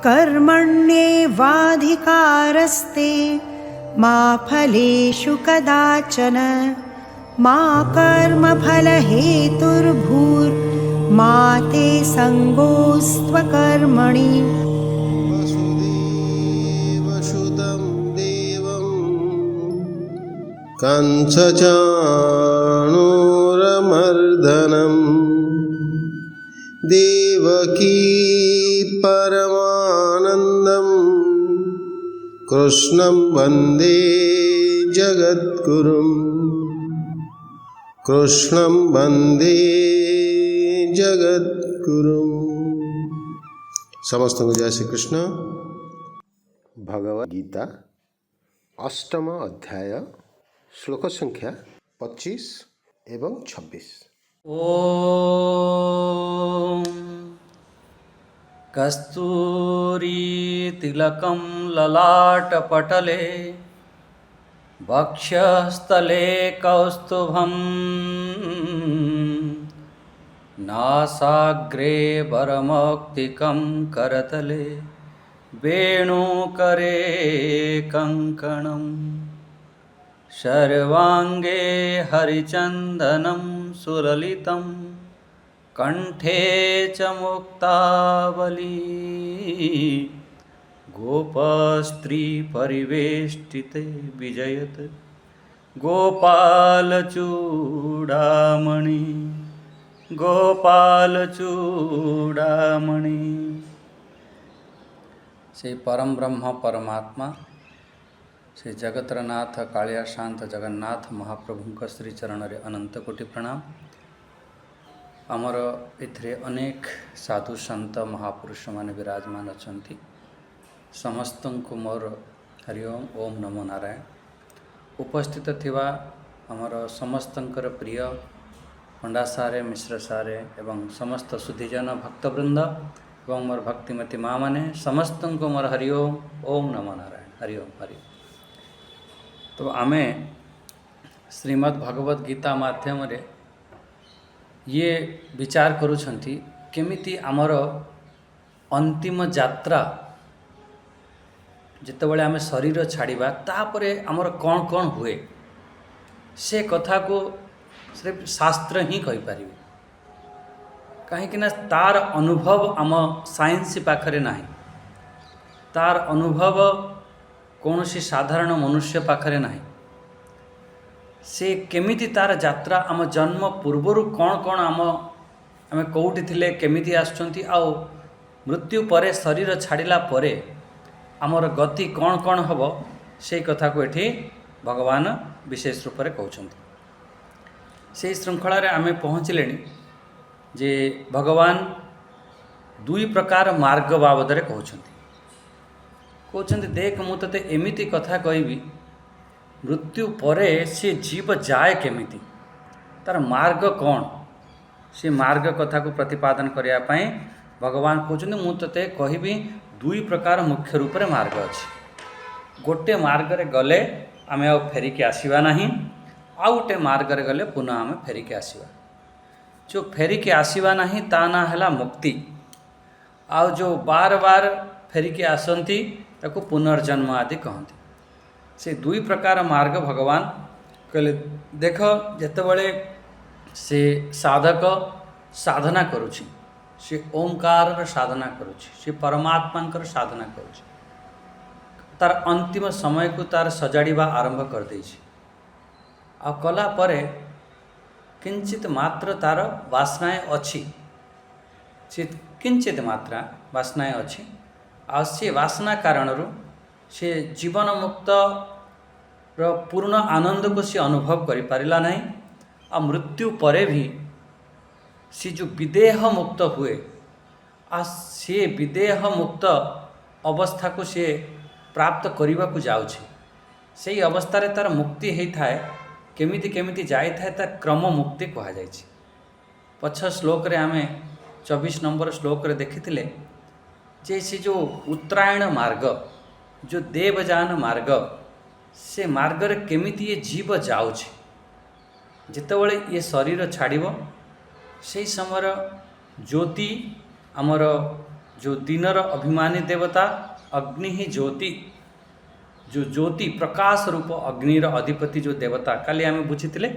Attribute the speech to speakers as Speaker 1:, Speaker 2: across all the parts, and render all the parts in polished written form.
Speaker 1: कर्मण्येवाधिकारस्ते मा फलेषु कदाचन मा कर्मफलहेतुर्भूर्मा ते सङ्गोऽस्त्वकर्मणि।
Speaker 2: वसुदेवसुतं देवं कंसचाणूरमर्दनं देवकी परमानन्दं कृष्णं वन्दे जगद्गुरुं कृष्णं वन्दे जगद्गुरुं। समस्त को जय श्री कृष्ण। भगवद गीता अष्टम अध्याय श्लोक संख्या 25 एवं 26।
Speaker 3: ॐ कस्तूरीतिलकं ललाटपटले वक्षस्थले कौस्तुभं नासाग्रे वरमौक्तिकं करतले वेणुकरे कङ्कणं सर्वाङ्गे हरिचन्दनं सुललितं कण्ठे च मुक्तावली गोपस्त्री परिवेष्टिते विजयत गोपालचूडामणि गोपालचूडामणि। से परम ब्रह्म परमात्मा से जगतरनाथ कालिया शांत जगन्नाथ महाप्रभु श्रीचरण रे अनंत कोटि प्रणाम। आमर एथिरे अनेक साधु संत महापुरुष माने विराजमान अछंती। समस्त को मोर हरिओम ओम नमो नारायण। उपस्थित थिवा आमर समस्तंकर प्रिय पंडा सारे मिश्र सारे एवं समस्त सुधीजन भक्तवृंद एवं मोर भक्तिमती माँ माने समस्त को मोर हरिओम ओम नमो नारायण हरिओम हरि। तो आमे श्रीमद् भगवद गीता माध्यम रे ये विचार करुछंती केमिति आमर अंतिम यात्रा जितेबाला आम शरीर छाड़िबा तापरे आमर कौन कौन हुए से कथा को सिर्फ शास्त्र ही कहि पारिबे। कहीं तार अनुभव आम साइंस पाखरे नाही, तार अनुभव कौन सी साधारण मनुष्य पाखरे नाही। से केमिति तार यात्रा आम जन्म पूर्वर कौन कौन आम कौटी थिले केमिति आछंती आ मृत्यु परे शरीर छाड़िला परे आमर गति कौन कौन हब से कथा को एठी भगवान विशेष रूप से कहउछंती। से श्रृंखला रे आमे पहुँचले जे भगवान दुई प्रकार मार्ग बाबद रे कहउछंती देख मु तते एमिति कथा कहबी मृत्यु परे से जीव जाए केमिति तार मार्ग कौन से मार्ग कथा को प्रतिपादन करने पाई भगवान कहते मु तते कहबी दुई प्रकार मुख्य रूप से मार्ग अच्छी। गोटे मार्ग रे गले आमे आ फेरिकी आसीबा नाही, आ गोटे मार्ग रे गले पुनः आमे फेरिकी आसीबा। जो फेरिकी आसीबा नाही ता ना हला मुक्ति, आ जो बार बार फेरिकी आसंती ताको पुनर्जन्म आदि कहती। से दुई प्रकार मार्ग भगवान कहले देख जेतेबेले से साधक साधना करुछि, से ओंकार साधना करुछि, से परमात्मा साधना करुछि, तार अंतिम समय को तार सजाड़ीबा आरंभ कर देछि। आ कला परे किंचित मात्र तार वासनाएं अच्छी, से किंचित मात्रा वासनाएं अच्छी। आ से वासना कारणरू से जीवन मुक्त पूर्ण आनंद को सी अनुभव करि पारिला नहीं। आ मृत्यु परे भी सी जो विदेह मुक्त हुए आ से विदेह मुक्त अवस्था को सी प्राप्त करने को जाउछि। से अवस्था रे तार मुक्ति होता है केमिति केमिति जाई थाए तार क्रम मुक्ति कहा जायछि। पछ श्लोक रे आमे 24 नंबर श्लोक रे देखिथिले जे से जो उत्तरायण मार्ग जो देवजान मार्ग से मार्ग रे केमिति ये जीव जाउछि। जितेबाला ये शरीर छाड़िब से समय ज्योति आमर जो दिनर अभिमानी देवता अग्नि ही ज्योति, जो ज्योति प्रकाश रूप अग्निर अधिपति जो देवता काली आम बुझीते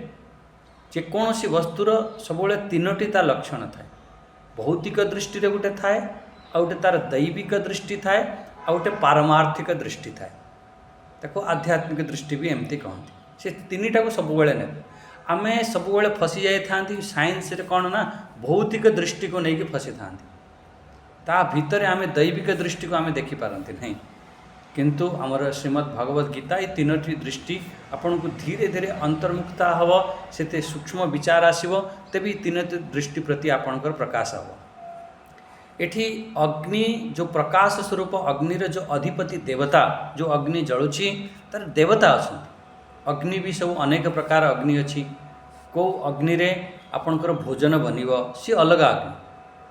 Speaker 3: जेकोसी वस्तुर सब तीनोटी ता लक्षण थाए। भौतिक दृष्टि गोटे थाए, आ गोटे तार दैविक दृष्टि थाए, आ गोटे पारमार्थिक दृष्टि थाए, ताको आध्यात्मिक दृष्टि भी एमती कहती। से तीनटा को सब ने आम सब फसी जाती साइंस रे कौन ना भौतिक दृष्टि को लेकिन फसी था, ता भितर आम दैविक दृष्टि को आम देखिपारती नहीं। किंतु आमर श्रीमद् भगवद गीता ये तीनोटी दृष्टि आपन को धीरे धीरे अंतर्मुखता हम से सूक्ष्म विचार आसव, तेभी तीनोटी दृष्टि प्रति आपणकर प्रकाश हम। एठी अग्नि जो प्रकाश स्वरूप अग्निर जो अधिपति देवता जो अग्नि जलुची तार देवता अच्छा। अग्नि भी सब अनेक प्रकार अग्नि अच्छी। कौ अग्नि रे आपणकर भोजन बनिव सी अलग अग्नि,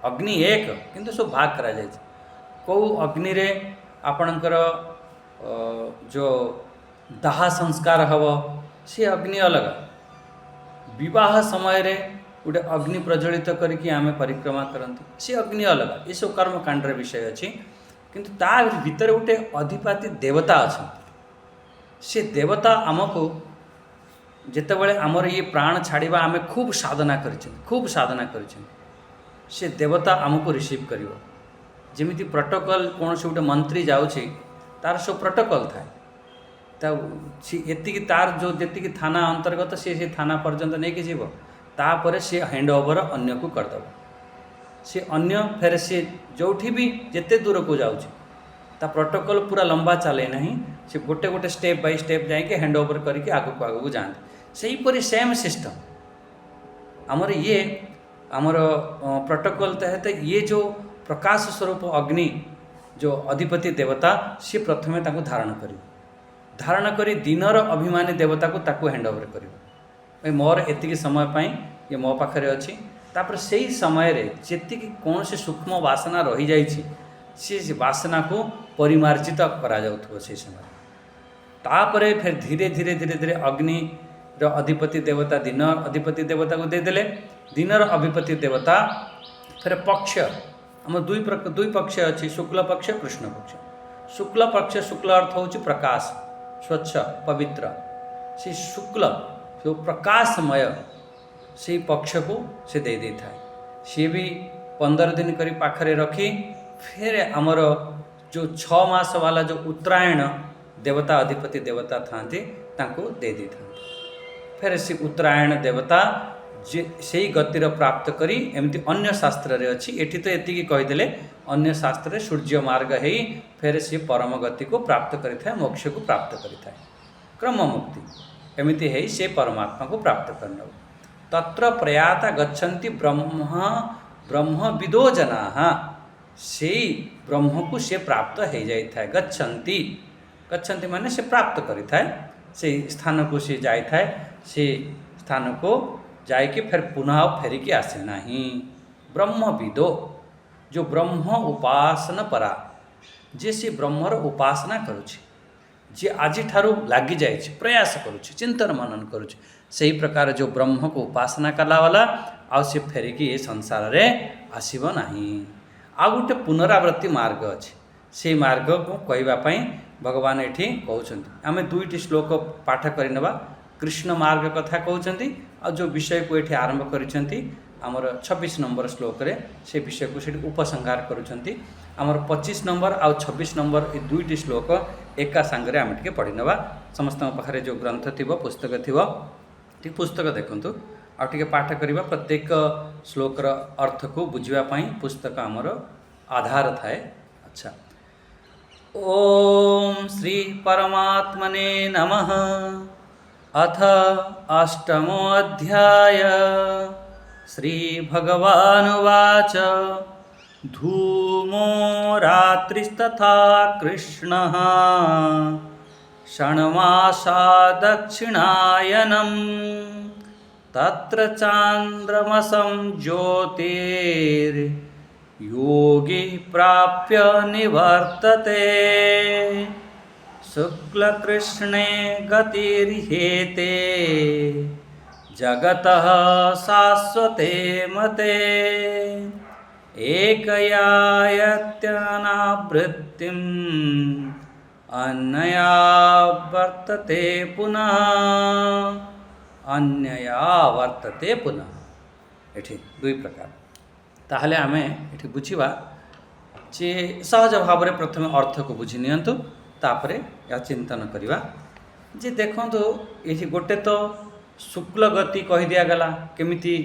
Speaker 3: अग्नि एक किंतु सब भाग करा जाए। कौ अग्नि रे आपणकर जो दाह संस्कार हव सी अग्नि अलग। विवाह समय रे गोटे अग्नि प्रज्वलित करके आम परिक्रमा करती सी अग्नि अलग। ये सब कर्मकांडर विषय अच्छी, किंतु ता भीतर गोटे अधिपति देवता अच्छा। से देवता आमको जितेबाला आमर ये प्राण छाड़ा आम खूब साधना कर से देवता आमको रिसीव कर। जमी प्रोटोकॉल कौन से गोटे मंत्री जाऊँगी तार सब प्रोटोकॉल थाए ये तार जो जी थाना अंतर्गत सी थाना पर्यंत नहीं कि जीव तापर सी हैंड ओवर अन्य को करदेव। सी अन्य फेर सी जो भी जिते दूर को जाऊँगी ता प्रोटोकॉल पूरा लंबा चले ना, से गोटे गोटे स्टेप बाय स्टेप जाके हैंड ओवर करके आगक आगक जाते। से हीपरी सेम सिस्टम आमर ये आमर प्रोटोकॉल तहत ये जो प्रकाश स्वरूप अग्नि जो अधिपति देवता सी प्रथमे ताको धारण करी दिनर अभिमानी देवता को ताको हैंड ओवर कर। मोर एतिकी समय पाई ये मो पाखरे अच्छी। तापर से ही समय रे जेति कौन से सूक्ष्म वासना रही जाइछि से वासना को परिमार्जित करा जाउथबो से समय। तापरे फिर धीरे धीरे धीरे धीरे अग्नि रो अधिपति देवता दिनर अधिपति देवता को देदेले। दिनर अधिपति देवता फिर पक्ष आम दुई पक्ष अच्छी, शुक्ल पक्ष कृष्ण पक्ष। शुक्ल पक्ष शुक्ल अर्थ होची प्रकाश स्वच्छ पवित्र। से शुक्ल जो प्रकाशमय से पक्ष को से दे दे था। सी भी 15 दिन करी पाखरे रखी फिर आमर जो 6 मास वाला जो उत्तरायण देवता अधिपति देवता था तांको दे दी था। फिर से उत्तरायण देवता जे से गतिर प्राप्त करी एमती अन्य शास्त्र रे अच्छी। एठी तो एतिकी कहीदेले अन्य शास्त्र सूर्य मार्ग है फिर से परम गति को प्राप्त करिथाय, मोक्ष को प्राप्त करिथाय, क्रम मुक्ति एमती है से परमात्मा को प्राप्त करना। तत्र प्रयाता गच्छन्ति ब्रह्म विदो जनाः। से ब्रह्म को से प्राप्त हो जाए था। गच्छन्ति गच्छन्ति माने से प्राप्त करिथाय, से स्थान को से जाए था। से स्थान को जाके फिर पुनः फेरिकी आसे नहीं। ब्रह्म विदो जो ब्रह्म उपासना परा जे से ब्रह्मर उपासना करुछि, जे आज ठारू लगी जाए प्रयास करुछि चिंतन मनन करुछि, से ही प्रकार जो ब्रह्म को उपासना कला वाला आ से फेरिकी ये संसार रे आसीब नहीं। आ गोटे पुनरावृत्ति मार्ग अच्छे। से मार्ग को कहवाई भगवान ये कहते आम 2टी श्लोक पाठ करनेबा। कृष्ण मार्ग कथा कहते आ जो विषय को ये आरंभ करिसेंती आमर 26 नंबर श्लोक रे से विषय को से उपसंहार करुछंती। आमर 25 नंबर आ 26 नंबर ये 2टी श्लोक एका सांगरे आम टिके पढ़ी नेबा। समस्त पाखरे जो ग्रंथ थिबो पुस्तक थिबो ठीक पुस्तक देखंतु आ टिके पाठ करिबा। प्रत्येक श्लोकर अर्थ को बुझिबा पई पुस्तक आमर आधार थाए। अच्छा, ओम श्री परमात्मने नमः। अथ अष्टमो अध्याय। श्री भगवानुवाच धूमो रात्रिस्तथा कृष्णः षण्मासा दक्षिणायनम् तत्र चान्द्रमसं ज्योतिर्योगी प्राप्य निवर्तते शुक्लकृष्णे गतिर्हेते जगतः शाश्वते मते एकयायत्यनावृत्तिम् अन्यया वर्तते पुनः अन्यया वर्तते पुनः। एठी दुई प्रकार। ताहले आमे एठी बुझिबा जे सहज भाव में प्रथम अर्थ को बुझी नियंतु तापरे या चिंतन करिबा जे देखंतु एठी गोटे तो शुक्ल गति कहि दिया गला केमिति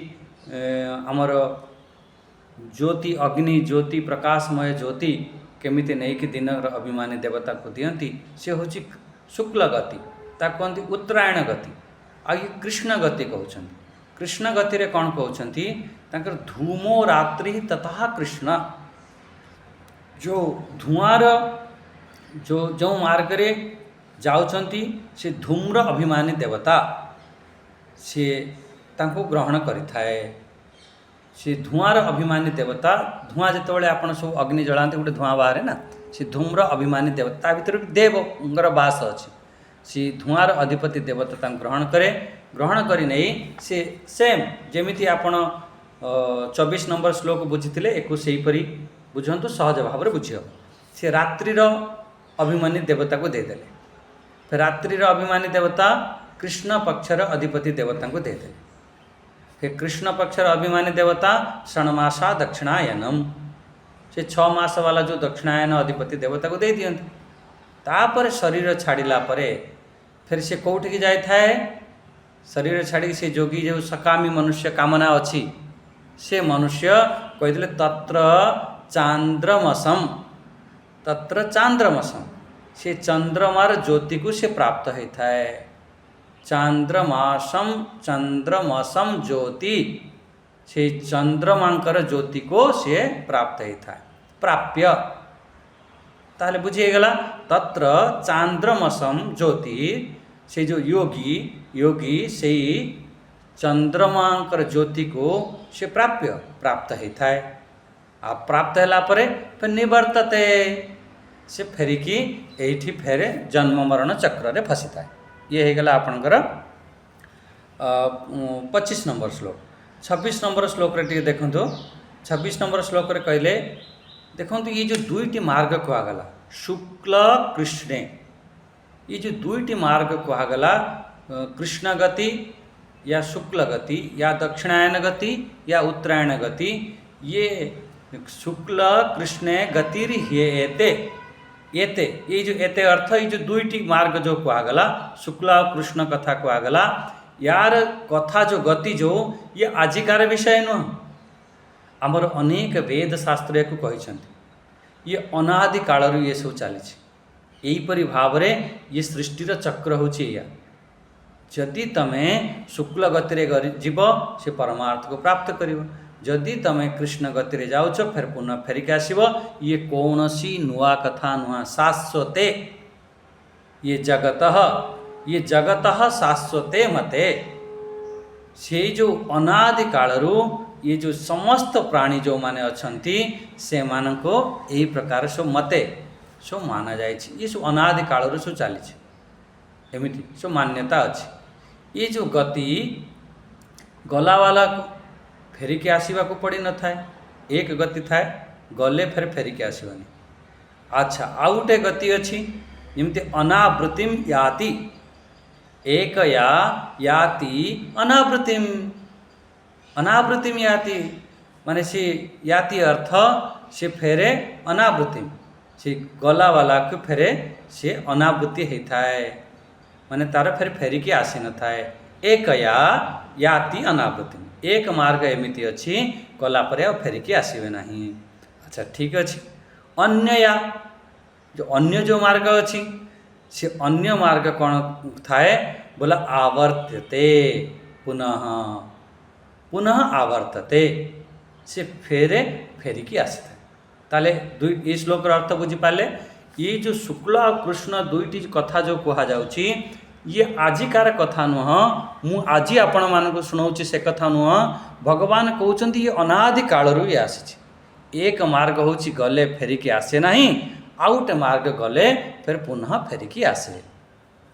Speaker 3: हमर ज्योति अग्नि ज्योति प्रकाशमय ज्योति केमिति नहीं कि दिन अभिमानी देवता को दियंती से होची शुक्ल गति ता कहती उत्तरायण गति आगे कृष्ण गति कहउछंती। कृष्ण गति रे कौन कहउछंती तांकर धूमो रात्रि तथा कृष्ण जो धुआर जो मार्ग रे जाउछंती से धूम्र अभिमानी देवता से तांको ग्रहण करिथाए। से धुआर अभिमानी देवता धुआं जितेबाला आपण सब अग्नि जलाते गोटे धुआं बाहर ना से धूम्र अभिमानी देवता भितर देवर बास अच्छी से धुआर अधिपति देवता तांको ग्रहण करे। ग्रहण करी नहीं से सेम जेमिति आपण 24 नंबर श्लोक बुझीथिले एको सेहीपरी बुझंतु सहज भाव में बुझी हम। से रात्रिर अभिमानी देवता को देदेले फिर रात्रिर अभिमानी देवता कृष्ण पक्षर अधिपति देवता को देदेले। फिर कृष्ण पक्षर अभिमानी देवता षण्मासा दक्षिणायनम से 6 मास वाला जो दक्षिणायन अधिपति देवता को दे दियंती। तापर शरीर छाड़िला परे फिर से कौटी की जाए थाए शरीर छाड़ी से जोगी जो सकामी मनुष्य कामना अच्छी से मनुष्य कहते तत्र चांद्रमसम से चंद्रमार ज्योति को से प्राप्त होता है। चंद्रमसम ज्योति से चंद्रमांकर ज्योति को से प्राप्त होता है प्राप्य। ताहले बुझिएगला तत्र चांद्रमसम ज्योति से जो योगी से चंद्रमांकर ज्योति को से प्राप्त होता है। आ प्राप्त है फिर निवर्तते से फेरिकी एठी फेरे जन्म मरण चक्र रे फसी था। ये हो गला आपणकर 25 नंबर श्लोक। 26 नंबर श्लोक रे टिके देखंतु 26 नंबर श्लोक रे कहले देखंतु ये जो दुईटी मार्ग कहगला शुक्ल कृष्णे ये जो दुईटी मार्ग कहगला कृष्ण गति या शुक्ल गति या दक्षिणायन गति या उत्तरायण गति ये शुक्ल कृष्णे गतिर एते ये जो एते अर्थ ये जो दुईटी मार्ग जो कहगला शुक्ल और कृष्ण कथा कहगला यार कथा जो गति जो ये आजिकार विषय नुह आमर अनेक वेद शास्त्र को कहिसंती ये अनादि कालर ये सब चली यहीपरि भाव में ये सृष्टिर चक्र होची या जदि तमे शुक्ल गति रे जीव से परमार्थ को प्राप्त करिवो जदि तमे कृष्ण गति रे जाउछ फिर पुनः फेरिक आसीबो ये कौनसी नुआ कथा नुआ शाश्वते ये जगतः शाश्वते मते से जो अनादि कालरू ये जो समस्त प्राणी जो माने अछंती से मानको यही प्रकार सो मते सो माना जाए ये सो अनादि कालरू सो चली एमिति सो मान्यता अच्छी ये जो गति गला वाला फेरिके आसवा को पड़ी न थाए एक गति थाए गले फिर फेरिके आसवानी। अच्छा आउ गोटे गति अच्छी जमती अनावृत्तिम याति एक याति अनावृत्तिम याति माने से याति अर्थ से फेरे अनावृत्तिम से गला वाला को फेरे से अनावृत्ति होता है माने तार फिर फेरिकी आसी न थाए एक याति अनावृत्तिम एक मार्ग एमिति अच्छी गला पर फेरिकी आसवे नहीं। अच्छा ठीक अच्छे अन्य जो मार्ग अच्छी से अन्य मार्ग कौन थाए बोला आवर्त्यते पुनः आवर्तते से फेरे फेरिकी आसी था। ताले दुई श्लोक अर्थ बुझी पाले ये जो शुक्ल और कृष्ण दुईटी कथा जो कहा जाउची ये आजिकार कथा नुह मु आज आपण मानक शुणाऊँ से कथा नुह भगवान कहते ये अनादि कालरू ये आसी एक मार्ग होची गले फेरिकी आसे नहीं आउ गोटे मार्ग गले फिर पुनः फेरिकी आसे।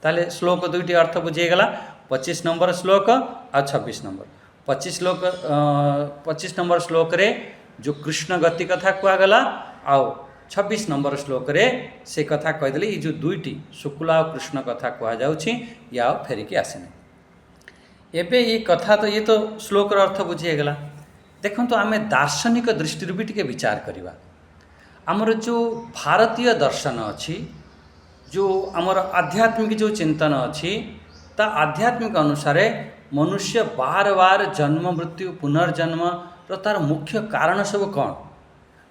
Speaker 3: ताले श्लोक दुईटी अर्थ बुझीगला 25 नंबर श्लोक आ 26 नंबर 25 नंबर श्लोक रे जो कृष्ण गति कथा कहगला आओ 26 नंबर श्लोक रे से कथा कहीदेली ये जो दुईटी शुक्ला और कृष्ण कथा कहुच्छी या फेरिकी आसने एबे ये कथा तो ये तो श्लोकर अर्थ बुझीगला। देखो तो आम दार्शनिक दृष्टि भी टे विचार करवा आमर जो भारतीय दर्शन अच्छी जो आमर आध्यात्मिक जो चिंतन अच्छी ता आध्यात्मिक अनुसार मनुष्य बार बार जन्म मृत्यु पुनर्जन्म तार मुख्य कारण सब कौन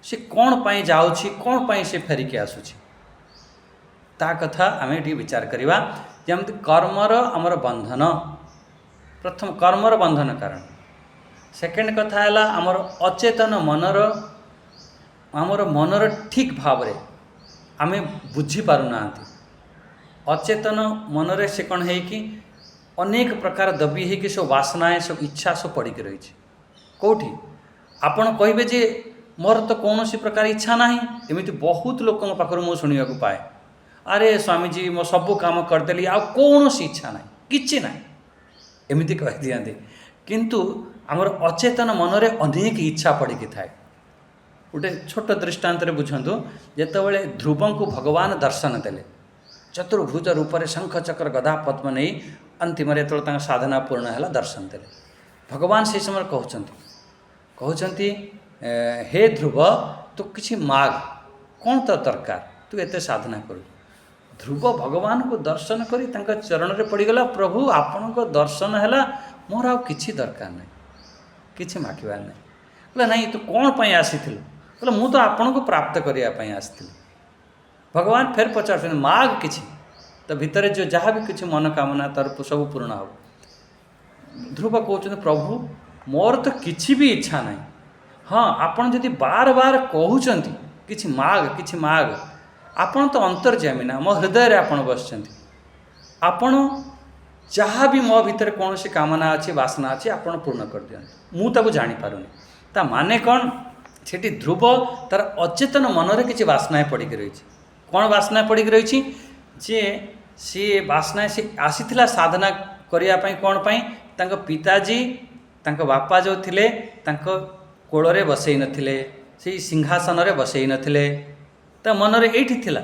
Speaker 3: से कौन पाई जाऊँगी कौन पाई से फेरिकी आसूची ता कथा आम ये विचार करवा जमती कर्मर आमर बंधन प्रथम कर्मर बंधन कारण सेकेंड कथा है आमर अचेतन मनर आमर मनर ठीक भाव रे आमे बुझी पारुना अचेतन मनरे से कौन है कि अनेक प्रकार दबी है कि सब वासनाएं सब इच्छा सब पड़ी रही कौटी आपण कहे जे मोर तो कौन सी प्रकार इच्छा ना एमती बहुत लोक पाखर मु शुणा पाए अरे स्वामीजी मो सबू काम करदेली आ कौन सी इच्छा ना कि ना एमती कह दिखाते किंतु आमर अचेतन मनरे अनेक इच्छा पड़ी थाए। गोटे छोट दृष्टांत बुझंतु जेतेबेले ध्रुव को भगवान दर्शन देले चतुर्भुज रूप से शंख चक्र गदा पद्म नहीं अंतिम जो साधना पूर्ण है दर्शन देले भगवान से समय कहते हे ध्रुव तू किसी माग कौन तो दरकार तू एते साधना करू ध्रुव भगवान को दर्शन करी तांका चरण रे पड़ीगला प्रभु आपण को दर्शन है मोर आ किछि दरकार नहीं किछि मागिबार नहीं बोला नहीं तू कौन पाई आसी बोला मु तो आपण को प्राप्त करने आसती भगवान फेर पचार माग किछि तो भितर जो जहाँ भी किसी मनोकामना तार सब पूर्ण हो ध्रुव कहते प्रभु मोर तो किछि भी इच्छा नहीं हाँ आपन जदि बार बार कहते किछि माग आपण तो अंतर्जामी ना मो हृदय रे आपण बसचंती आपण जहाँ भी मो भितर कौन सी कामना अच्छी वासना अच्छी आपण पूर्ण कर दियंतु मु ताको जानी पारुनी ता माने कौन सेठी ध्रुव तार अचेतन मनरे किछि वासनाएं पड़ी रही कौन वासना पड़ी रही जे सी वासना से आसीथिला साधना करिया पई कौन पई तांको पिताजी तांको बापा जो थिले तांको कोଳରେ बसई नथिले से सिंहासन रे बसई नथिले ता मनरे एठी थिला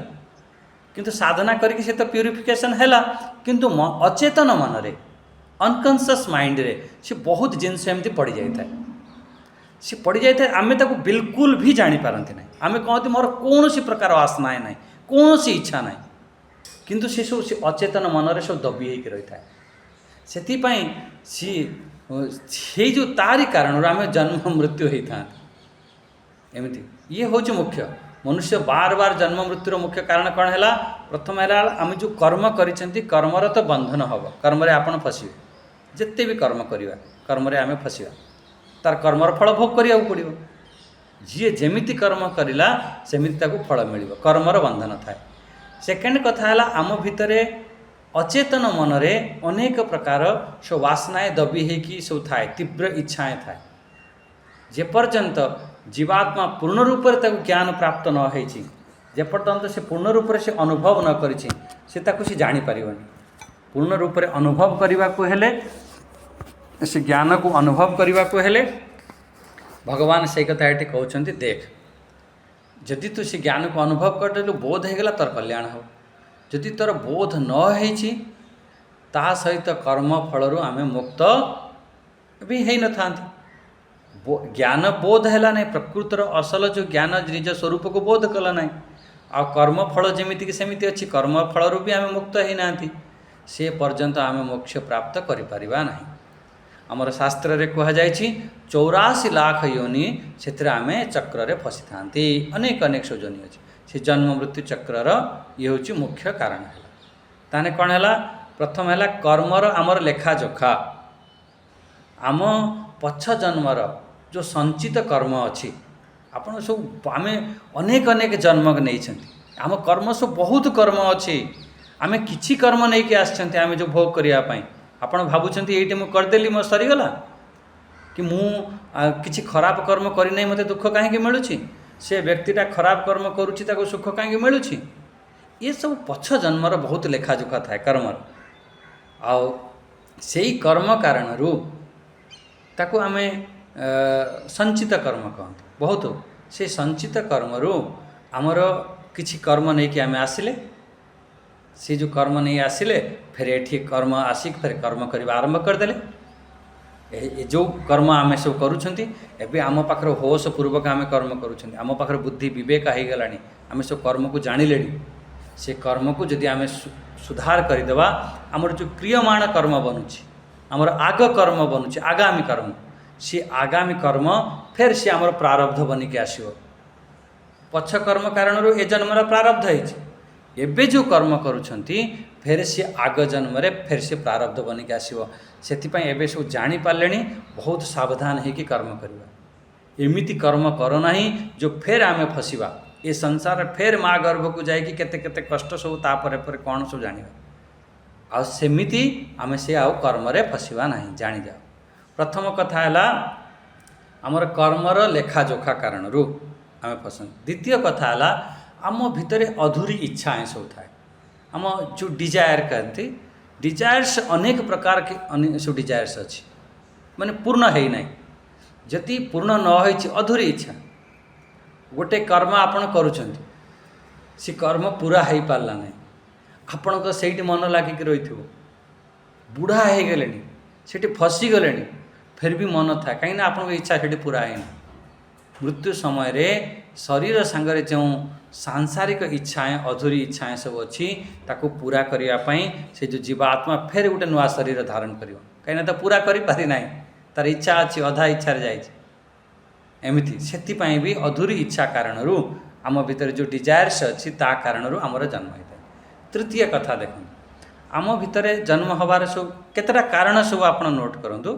Speaker 3: किंतु साधना करके से तो प्यूरिफिकेशन हैला किंतु अचेतन मनरे अनकॉन्शियस माइंड रे से बहुत जिनस एमती पड़ जाए सी पड़ जाए आमे ताको बिल्कुल भी जानी पारंती नहीं आमे कहते मोर कौन सी प्रकार वासना है नहीं कौन सी इच्छा नहीं किंतु से सब से अचेतन मनरे सब दबी होकर रही है से जो तारी कारण आम जन्म मृत्यु होता एमती ये हूँ मुख्य मनुष्य बार बार जन्म मृत्युर मुख्य कारण कौन है प्रथम है आम जो कर्म करिसेंती कर्मर तो बंधन हम कर्म आपण फसवे जिते भी कर्म करवा कर्म आम फसवा तार कर्मर फल भोग करिया पड़ो जी जेमिति कर्म करिला सेमिति ताको फल मिलिबो कर्मर बंधन थाए। सेकेंड कथा है आम भितरे अचेतन मनरे अनेक प्रकार सो वासनाएं दबी होगी सब थाए तीव्र इच्छाएं थाए जेपर्यंत जीवात्मा पूर्ण रूप से ज्ञान प्राप्त न होती जेपर्यंत से पूर्ण रूप से अनुभव न करिछि से ताको से जानी पारिबनी पूर्ण रूप से अनुभव करने को हेले से ज्ञान को अनुभव करने को हेले भगवान से कथा ये कहते देख जदि तू से ज्ञान को अनुभव कर बोध होगला तोर कल्याण हो जदि तोर बोध न होइछि ता सहित कर्म फल आम मुक्त भी हो न था ज्ञान बोध है ना प्रकृतर असल जो ज्ञान निज स्वरूप को बोध कला ना आ कर्म फल जमीक सेमती अच्छी कर्म फल भी आम मुक्त होना से पर्यंत आम मोक्ष प्राप्त करिपारिबा नहीं आमर शास्त्र रे कहा जाय 84 लाख योनि से आम चक्र फसी था अनेक अनेक सो योनि अच्छी से जन्म मृत्यु चक्र ये हूँ मुख्य कारण है ताने कौन है प्रथम है कर्मर आमर लेखा जोखा आम पछ जन्मर जो संचित कर्म अच्छी आपण सब आम अनेक अनेक जन्म नहीं आम कर्म सब बहुत कर्म अच्छी आम किछि कर्म नहीं कि आसछन्ते आम जो भोग करने आपण भावुंट ये मुझे करदेली मो सरीगला कि मु किछि खराब कर्म करना मते दुख कहीं मिलूँ से व्यक्तिटा खराब कर्म करुच्ची ताको सुख कहीं मिलूँ ये सब पछ जन्मर बहुत लेखाजोखा थाए कर्मर आउ से कर्म कारण ताको आमे संचित कर्म कहते बहुत से संचित कर्मरू आमर किछि कर्म नहीं कि आम आसिले से जो कर्म नहीं आसिले फिर एठी कर्म आसिक फिर कर्म करवा आरंभ करदेले जो कर्म आम सब करुँच एवं आम पाखर होश पूर्वक आम कर्म करुँच आम पाखर बुद्धि विवेक हो गला आम सब कर्म को जाणिले से कर्म को जदि आम सुधार करदेवा आमर जो क्रियमाण कर्म बनूची आमर आग कर्म बनूची आगामी कर्म सी आगामी कर्म फिर सी आमर प्रारब्ध बनिक आसो पछ कर्म कारण ए जन्मर प्रारब्ध एबे जो कर्म करुँच फिर सी आग जन्म फिर से प्रारब्ध बनिक आसो से सब जानी पारे बहुत सावधान होकि कर्म करवा एमिति कर्म करना जो फिर आम फसवा ये संसार फिर माँ गर्भ को जाकि केते केते कष्ट सब तापर कौन सब जाना आमती आम से आउ कर्म फसवा ना जानी जाओ प्रथम कथा है आमर कर्मर लेखाजोखा कारण आम फसन द्वितीय कथा है आम भितर अधूरी इच्छा सब थाए आम जो डिजायर कहते डिजायर्स अनेक प्रकार के सब डिजायर्स अच्छी माने पूर्ण है ना जदि पूर्ण न हो अधूरी इच्छा गोटे कर्म आपण करुँच सी कर्म पूरा हो पारा ना आपण को सही मन लगिक रही बुढ़ा हो गले से फसीगले फिर भी मन था कहीं आपण इच्छा से पूरा है मृत्यु समय रे शरीर सांगरे जो सांसारिक इच्छाएं अधूरी इच्छाएं सब अच्छी ताको पूरा करने से जो जीवात्मा फिर गोटे नुआ शरीर धारण कर कहीं तो पूरा कर पारि ना तार इच्छा अच्छी अधा इच्छा जाए एमती से भी अधूरी इच्छा कारण आम भीतर जो डिजायर्स अच्छी ता कारण आमर जन्म होता है तृतीय कथा देखो आम भितर जन्म हबार सब केतटा कारण सब आप नोट करूँ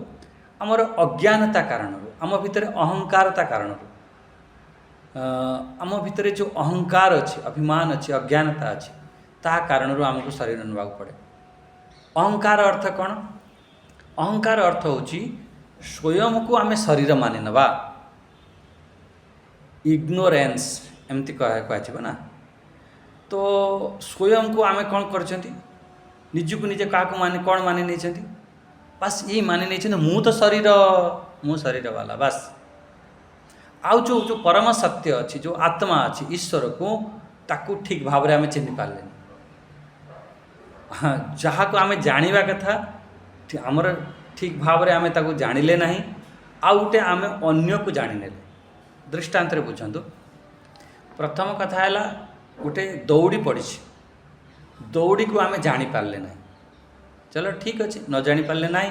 Speaker 3: आमर अज्ञानता कारण आम भितर अहंकारता कारण आम भितर जो अहंकार अच्छी अभिमान अच्छी अज्ञानता अच्छी ता कारण आमको शरीर नेबा पड़े अहंकार अर्थ कौन अहंकार अर्थ होची स्वयं को आम शरीर मानि नवा इग्नोरेंस एमती कह ना तो स्वयं को आम कौन कर निजक निजे क्या मानि कौन मानि नहीं बस ये मानि नहीं मु तो शरीर मु शरीर वाला बस आउ जो जो परम सत्य अच्छी जो आत्मा अच्छी ईश्वर को ताकू ठीक भाव में आम चिन्ह पारे हाँ जहाँ को आम जाना कथा आमर ठीक भाव में आम ताकू जानिले ना आउ गोटे आम अन्य को जाने दृष्टांत बुझंतु प्रथम कथा है गोटे दौड़ी पड़ी दौड़ी को आम जानी पारे ना चलो ठीक अच्छे न जानी पारे ना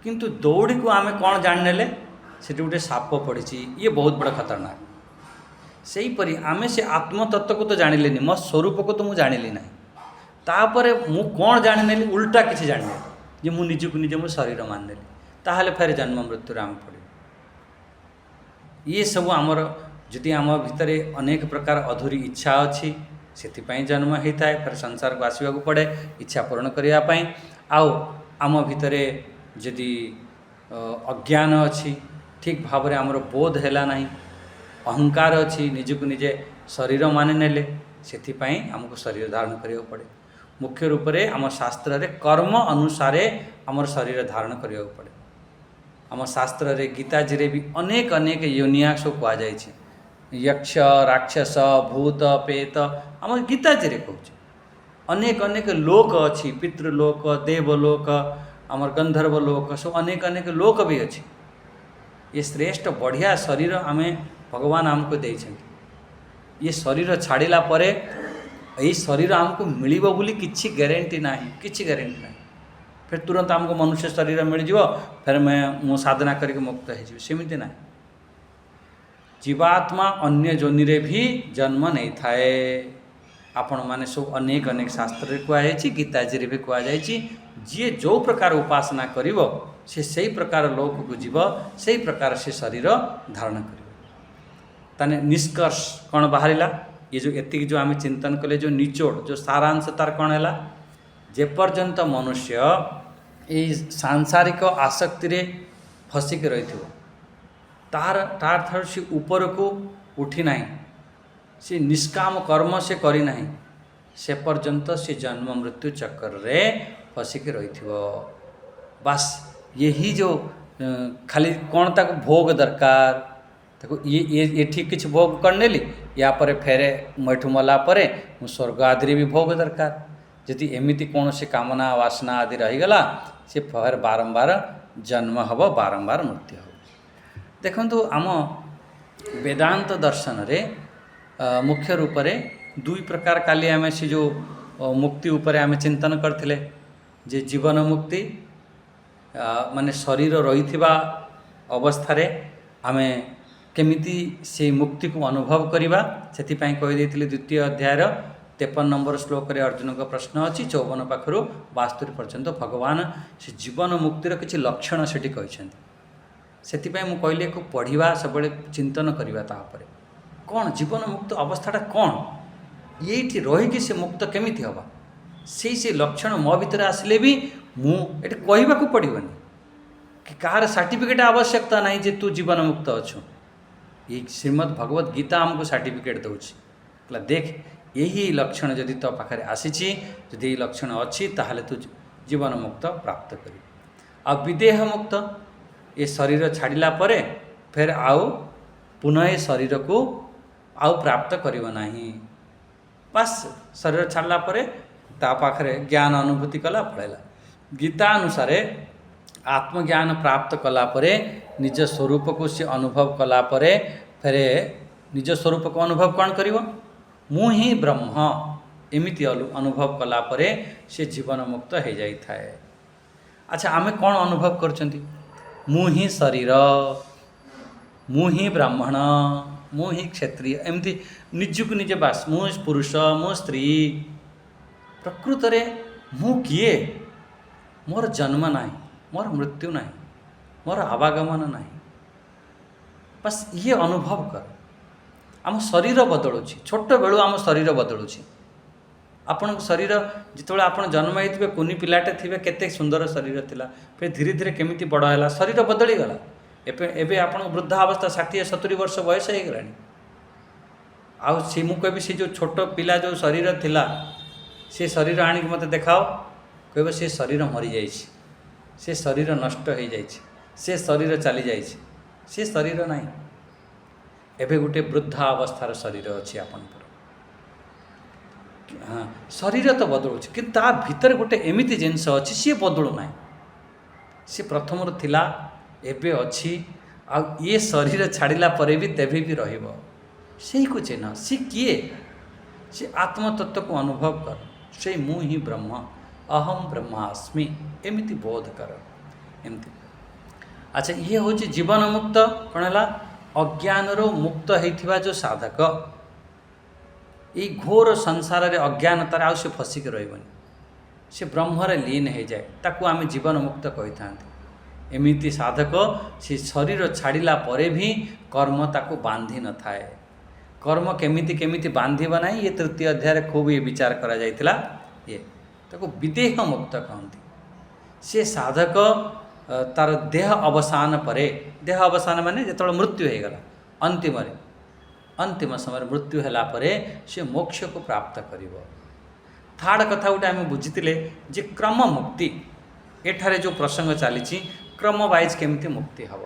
Speaker 3: किंतु दौड़ी को आम कौन जाने से गोटे साप पड़ी ये बहुत बड़ा खतरनाक से हीपरी आम से आत्मतत्व को तो जानिले मो स्वरूप को तो मुझे जानिली ना तापर मु कौन जानी उल्टा किसी जानी जे मु निजक निजे मो शरीर मानिनेली ताहले फिर जन्म मृत्यु आम पड़े ये सब आमर जदि आम भितर अनेक प्रकार अधूरी इच्छा अच्छी से जन्म होता है फिर संसार को आसवा पड़े इच्छा पूर्ण करने आओ आम भितर जदि अज्ञान अच्छी ठीक भाव आमर बोध है ना अहंकार अच्छी निजक निजे शरीर मानि नेले से आमको शरीर धारण करिया पड़े मुख्य रूप से आम शास्त्र रे कर्म अनुसार आमर शरीर धारण करिया पड़े आम शास्त्र रे गीताजी रे भी अनेक अनेक योनिया सब कहुच्छे यक्ष राक्षस भूत पेत आम गीताजी रे कहूँ अनेक अनेक लोक अच्छी पितृलोक देवलोक आमर गंधर्व लोक सब अनेक अनेक लोक भी अच्छी ये श्रेष्ठ बढ़िया शरीर आम भगवान आमको देइछन्ति ये शरीर छाड़िला परे यही शरीर आमको मिलिबो बोली किछि गारंटी नाही किछि गारंटी नाही फिर तुरंत आमको मनुष्य शरीर मिल जाव फिर मैं मु साधना करके मुक्त हो सेमती ना जीवात्मा अन्य जोनि रे भी जन्म नहीं थाए आपण माने सब अनेक अनेक शास्त्र रे कहुई गीताजी रे भी कहुई जी जो प्रकार उपासना करिवो से सही प्रकार लोक को जीव से प्रकार से शरीर धारण कर ताने निष्कर्ष कौन बाहरिला ये जो एति जो आम चिंतन कले जो निचोड़ जो सारांश तार कौन है जेपर्यंत मनुष्य ये सांसारिक आसक्ति रे फसिक रही तार ठार से ऊपर को उठी ना से निष्काम कर्म से करी ना से पर्यंत से जन्म मृत्यु चक्कर रे फसिक रही बस यही जो खाली कौन ताक भोग दरकार ତାକୁ ଇଏ ଏଠି କିଛି ଭୋଗ କରିନେଲି, ୟା ପରେ ଫେରେ ମୁଁ ଏଠୁ ମଲା ପରେ ମୁଁ ସ୍ୱର୍ଗ ଆଦିରେ ବି ଭୋଗ ଦରକାର। ଯଦି ଏମିତି କୌଣସି କାମନା ବାସନା ଆଦି ରହିଗଲା, ସେ ଫେରେ ବାରମ୍ବାର ଜନ୍ମ ହେବ, ବାରମ୍ବାର ମୃତ୍ୟୁ ହେବ। ଦେଖନ୍ତୁ, ଆମ ବେଦାନ୍ତ ଦର୍ଶନରେ ମୁଖ୍ୟ ରୂପରେ ଦୁଇ ପ୍ରକାର, କାଲି ଆମେ ସେ ଯେଉଁ ମୁକ୍ତି ଉପରେ ଆମେ ଚିନ୍ତନ କରିଥିଲେ, ଯେ ଜୀବନ ମୁକ୍ତି ମାନେ ଶରୀର ରହିଥିବା ଅବସ୍ଥାରେ ଆମେ କେମିତି ସେଇ ମୁକ୍ତିକୁ ଅନୁଭବ କରିବା, ସେଥିପାଇଁ କହିଦେଇଥିଲି ଦ୍ୱିତୀୟ ଅଧ୍ୟାୟର 53 ନମ୍ବର ଶ୍ଲୋକରେ ଅର୍ଜୁନଙ୍କ ପ୍ରଶ୍ନ ଅଛି, 54 ପାଖରୁ 72 ପର୍ଯ୍ୟନ୍ତ ଭଗବାନ ସେ ଜୀବନ ମୁକ୍ତିର କିଛି ଲକ୍ଷଣ ସେଠି କହିଛନ୍ତି। ସେଥିପାଇଁ ମୁଁ କହିଲି ଏକୁ ପଢ଼ିବା, ସବୁବେଳେ ଚିନ୍ତନ କରିବା ତା ଉପରେ କ'ଣ ଜୀବନ ମୁକ୍ତ ଅବସ୍ଥାଟା କ'ଣ, ଏଇଠି ରହିକି ସେ ମୁକ୍ତ କେମିତି ହେବ, ସେଇ ଲକ୍ଷଣ ମୋ ଭିତରେ ଆସିଲେ ବି ମୁଁ ଏଠି କହିବାକୁ ପଡ଼ିବନି, କି କାହାର ସାର୍ଟିଫିକେଟ୍ ଆବଶ୍ୟକତା ନାହିଁ ଯେ ତୁ ଜୀବନ ମୁକ୍ତ ଅଛୁ। ଏଇ ଶ୍ରୀମଦ୍ ଭଗବତ ଗୀତା ଆମକୁ ସାର୍ଟିଫିକେଟ୍ ଦେଉଛି, କହିଲା ଦେଖ ଏହି ଲକ୍ଷଣ ଯଦି ତୋ ପାଖରେ ଆସିଛି, ଯଦି ଏଇ ଲକ୍ଷଣ ଅଛି, ତାହେଲେ ତୁ ଜୀବନ ମୁକ୍ତ ପ୍ରାପ୍ତ କରିବୁ। ଆଉ ବିଦେହ ମୁକ୍ତ, ଏ ଶରୀର ଛାଡ଼ିଲା ପରେ ଫେର ଆଉ ପୁନଃ ଏ ଶରୀରକୁ ଆଉ ପ୍ରାପ୍ତ କରିବ ନାହିଁ। ବାସ୍ ଶରୀର ଛାଡ଼ିଲା ପରେ ତା ପାଖରେ ଜ୍ଞାନ ଅନୁଭୂତି କଲା, ପଳେଇଲା। ଗୀତା ଅନୁସାରେ ଆତ୍ମଜ୍ଞାନ ପ୍ରାପ୍ତ କଲା ପରେ ନିଜ ସ୍ୱରୂପକୁ ସେ ଅନୁଭବ କଲା ପରେ ଫେରେ ନିଜ ସ୍ୱରୂପକୁ ଅନୁଭବ କ'ଣ କରିବ, ମୁଁ ହିଁ ବ୍ରହ୍ମ, ଏମିତି ଅନୁଭବ କଲା ପରେ ସେ ଜୀବନ ମୁକ୍ତ ହୋଇଯାଇଥାଏ। ଆଚ୍ଛା, ଆମେ କ'ଣ ଅନୁଭବ କରୁଛନ୍ତି? ମୁଁ ହିଁ ଶରୀର, ମୁଁ ହିଁ ବ୍ରାହ୍ମଣ, ମୁଁ ହିଁ କ୍ଷତ୍ରିୟ, ଏମିତି ନିଜକୁ ନିଜେ ବାସ୍ ମୁଁ ପୁରୁଷ, ମୁଁ ସ୍ତ୍ରୀ। ପ୍ରକୃତରେ ମୁଁ କିଏ? ମୋର ଜନ୍ମ ନାହିଁ, ମୋର ମୃତ୍ୟୁ ନାହିଁ, ମୋର ଆବାଗମନ ନାହିଁ। ବାସ୍ ଇଏ ଅନୁଭବ କର। ଆମ ଶରୀର ବଦଳୁଛି, ଛୋଟବେଳୁ ଆମ ଶରୀର ବଦଳୁଛି। ଆପଣଙ୍କ ଶରୀର ଯେତେବେଳେ ଆପଣ ଜନ୍ମ ହେଇଥିବେ, କୁନି ପିଲାଟେ ଥିବେ, କେତେ ସୁନ୍ଦର ଶରୀର ଥିଲା, ଫେର ଧୀରେ ଧୀରେ କେମିତି ବଡ଼ ହେଲା, ଶରୀର ବଦଳିଗଲା। ଏବେ ଆପଣଙ୍କ ବୃଦ୍ଧାବସ୍ଥା 60-70 ବର୍ଷ ବୟସ ହେଇଗଲାଣି। ଆଉ ସେ ମୁଁ କହିବି, ସେ ଯେଉଁ ଛୋଟ ପିଲା ଯେଉଁ ଶରୀର ଥିଲା, ସେ ଶରୀର ଆଣିକି ମୋତେ ଦେଖାଅ, କହିବ ସେ ଶରୀର ମରିଯାଇଛି, ସେ ଶରୀର ନଷ୍ଟ ହୋଇଯାଇଛି, ସେ ଶରୀର ଚାଲିଯାଇଛି, ସେ ଶରୀର ନାହିଁ। ଏବେ ଗୋଟେ ବୃଦ୍ଧା ଅବସ୍ଥାର ଶରୀର ଅଛି ଆପଣଙ୍କର। ହଁ, ଶରୀର ତ ବଦଳୁଛି, କିନ୍ତୁ ତା ଭିତରେ ଗୋଟେ ଏମିତି ଜିନିଷ ଅଛି, ସିଏ ବଦଳୁ ନାହିଁ। ସେ ପ୍ରଥମରୁ ଥିଲା, ଏବେ ଅଛି, ଆଉ ଇଏ ଶରୀର ଛାଡ଼ିଲା ପରେ ବି ତେବେ ବି ରହିବ। ସେଇକୁ ଚିହ୍ନ, ସେ କିଏ? ସେ ଆତ୍ମତତ୍ତ୍ୱକୁ ଅନୁଭବ କର, ସେଇ ମୁଁ ହିଁ ବ୍ରହ୍ମ, ଅହମ୍ ବ୍ରହ୍ମାସ୍ମି, ଏମିତି ବୋଧ କର। ଏମିତି। ଆଚ୍ଛା, ଇଏ ହେଉଛି ଜୀବନ ମୁକ୍ତ। କ'ଣ ହେଲା? ଅଜ୍ଞାନରୁ ମୁକ୍ତ ହେଇଥିବା ଯେଉଁ ସାଧକ, ଏଇ ଘୋର ସଂସାରରେ ଅଜ୍ଞାନତାରେ ଆଉ ସେ ଫସିକି ରହିବନି, ସେ ବ୍ରହ୍ମରେ ଲୀନ ହେଇଯାଏ, ତାକୁ ଆମେ ଜୀବନ ମୁକ୍ତ କହିଥାନ୍ତି। ଏମିତି ସାଧକ ସେ ଶରୀର ଛାଡ଼ିଲା ପରେ ବି କର୍ମ ତାକୁ ବାନ୍ଧି ନଥାଏ। କର୍ମ କେମିତି ବାନ୍ଧିବ ନାହିଁ, ଇଏ ତୃତୀୟ ଅଧ୍ୟାୟରେ ଖୁବ୍ ଇଏ ବିଚାର କରାଯାଇଥିଲା। ଇଏ ତାକୁ ବିଦେହ ମୁକ୍ତ କହନ୍ତି। ସେ ସାଧକ ତାର ଦେହ ଅବସାନ ପରେ, ଦେହ ଅବସାନ ମାନେ ଯେତେବେଳେ ମୃତ୍ୟୁ ହୋଇଗଲା, ଅନ୍ତିମ ସମୟରେ ମୃତ୍ୟୁ ହେଲା ପରେ ସେ ମୋକ୍ଷକୁ ପ୍ରାପ୍ତ କରିବ। ଥାର୍ଡ଼ କଥା ଗୋଟେ ଆମେ ବୁଝିଥିଲେ ଯେ କ୍ରମ ମୁକ୍ତି, ଏଠାରେ ଯେଉଁ ପ୍ରସଙ୍ଗ ଚାଲିଛି, କ୍ରମ ୱାଇଜ୍ କେମିତି ମୁକ୍ତି ହେବ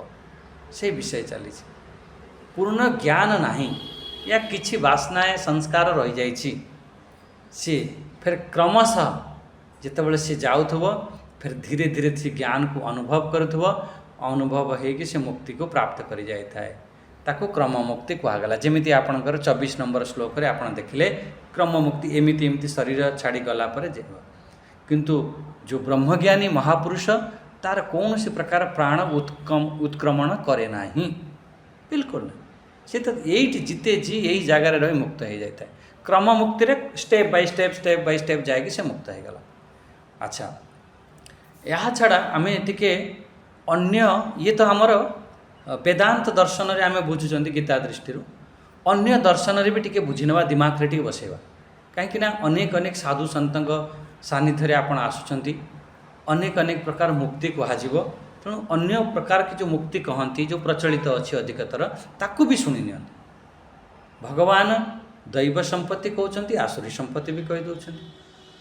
Speaker 3: ସେ ବିଷୟ ଚାଲିଛି। ପୂର୍ଣ୍ଣ ଜ୍ଞାନ ନାହିଁ, ୟା କିଛି ବାସନାଏ ସଂସ୍କାର ରହିଯାଇଛି, ସେ ଫେର କ୍ରମଶଃ ଯେତେବେଳେ ସେ ଯାଉଥିବ, ଫେର ଧୀରେ ଧୀରେ ସେ ଜ୍ଞାନକୁ ଅନୁଭବ କରୁଥିବ, ଅନୁଭବ ହେଇକି ସେ ମୁକ୍ତିକୁ ପ୍ରାପ୍ତ କରିଯାଇଥାଏ। ତାକୁ କ୍ରମ ମୁକ୍ତି କୁହାଗଲା। ଯେମିତି ଆପଣଙ୍କର 24 ନମ୍ବର ଶ୍ଲୋକରେ ଆପଣ ଦେଖିଲେ, କ୍ରମ ମୁକ୍ତି ଏମିତି ଶରୀର ଛାଡ଼ିଗଲା ପରେ ଯିବ। କିନ୍ତୁ ଯେଉଁ ବ୍ରହ୍ମଜ୍ଞାନୀ ମହାପୁରୁଷ, ତାର କୌଣସି ପ୍ରକାର ପ୍ରାଣ ଉତ୍କ୍ରମଣ କରେ ନାହିଁ, ବିଲକୁଲ ନାହିଁ। ସେ ତ ଏଇଠି ଜିତେ ଏଇ ଜାଗାରେ ରହି ମୁକ୍ତ ହେଇଯାଇଥାଏ। କ୍ରମ ମୁକ୍ତିରେ ଷ୍ଟେପ୍ ବାଇ ଷ୍ଟେପ୍ ଯାଇକି ସେ ମୁକ୍ତ ହେଇଗଲା। ଆଚ୍ଛା, ଏହା ଛଡ଼ା ଆମେ ଟିକେ ଅନ୍ୟ, ଇଏ ତ ଆମର ବେଦାନ୍ତ ଦର୍ଶନରେ ଆମେ ବୁଝୁଛନ୍ତି ଗୀତା ଦୃଷ୍ଟିରୁ, ଅନ୍ୟ ଦର୍ଶନରେ ବି ଟିକେ ବୁଝିନେବା, ଦିମାଗରେ ଟିକେ ବସେଇବା। କାହିଁକିନା ଅନେକ ସାଧୁ ସନ୍ତଙ୍କ ସାନ୍ନିଧ୍ୟରେ ଆପଣ ଆସୁଛନ୍ତି, ଅନେକ ପ୍ରକାର ମୁକ୍ତି କୁହାଯିବ। ତେଣୁ ଅନ୍ୟ ପ୍ରକାର କି ଯେଉଁ ମୁକ୍ତି କହନ୍ତି, ଯେଉଁ ପ୍ରଚଳିତ ଅଛି ଅଧିକତର, ତାକୁ ବି ଶୁଣି ନିଅନ୍ତି। ଭଗବାନ ଦୈବ ସମ୍ପତ୍ତି କହୁଛନ୍ତି, ଆସୁରୀ ସମ୍ପତ୍ତି ବି କହିଦେଉଛନ୍ତି।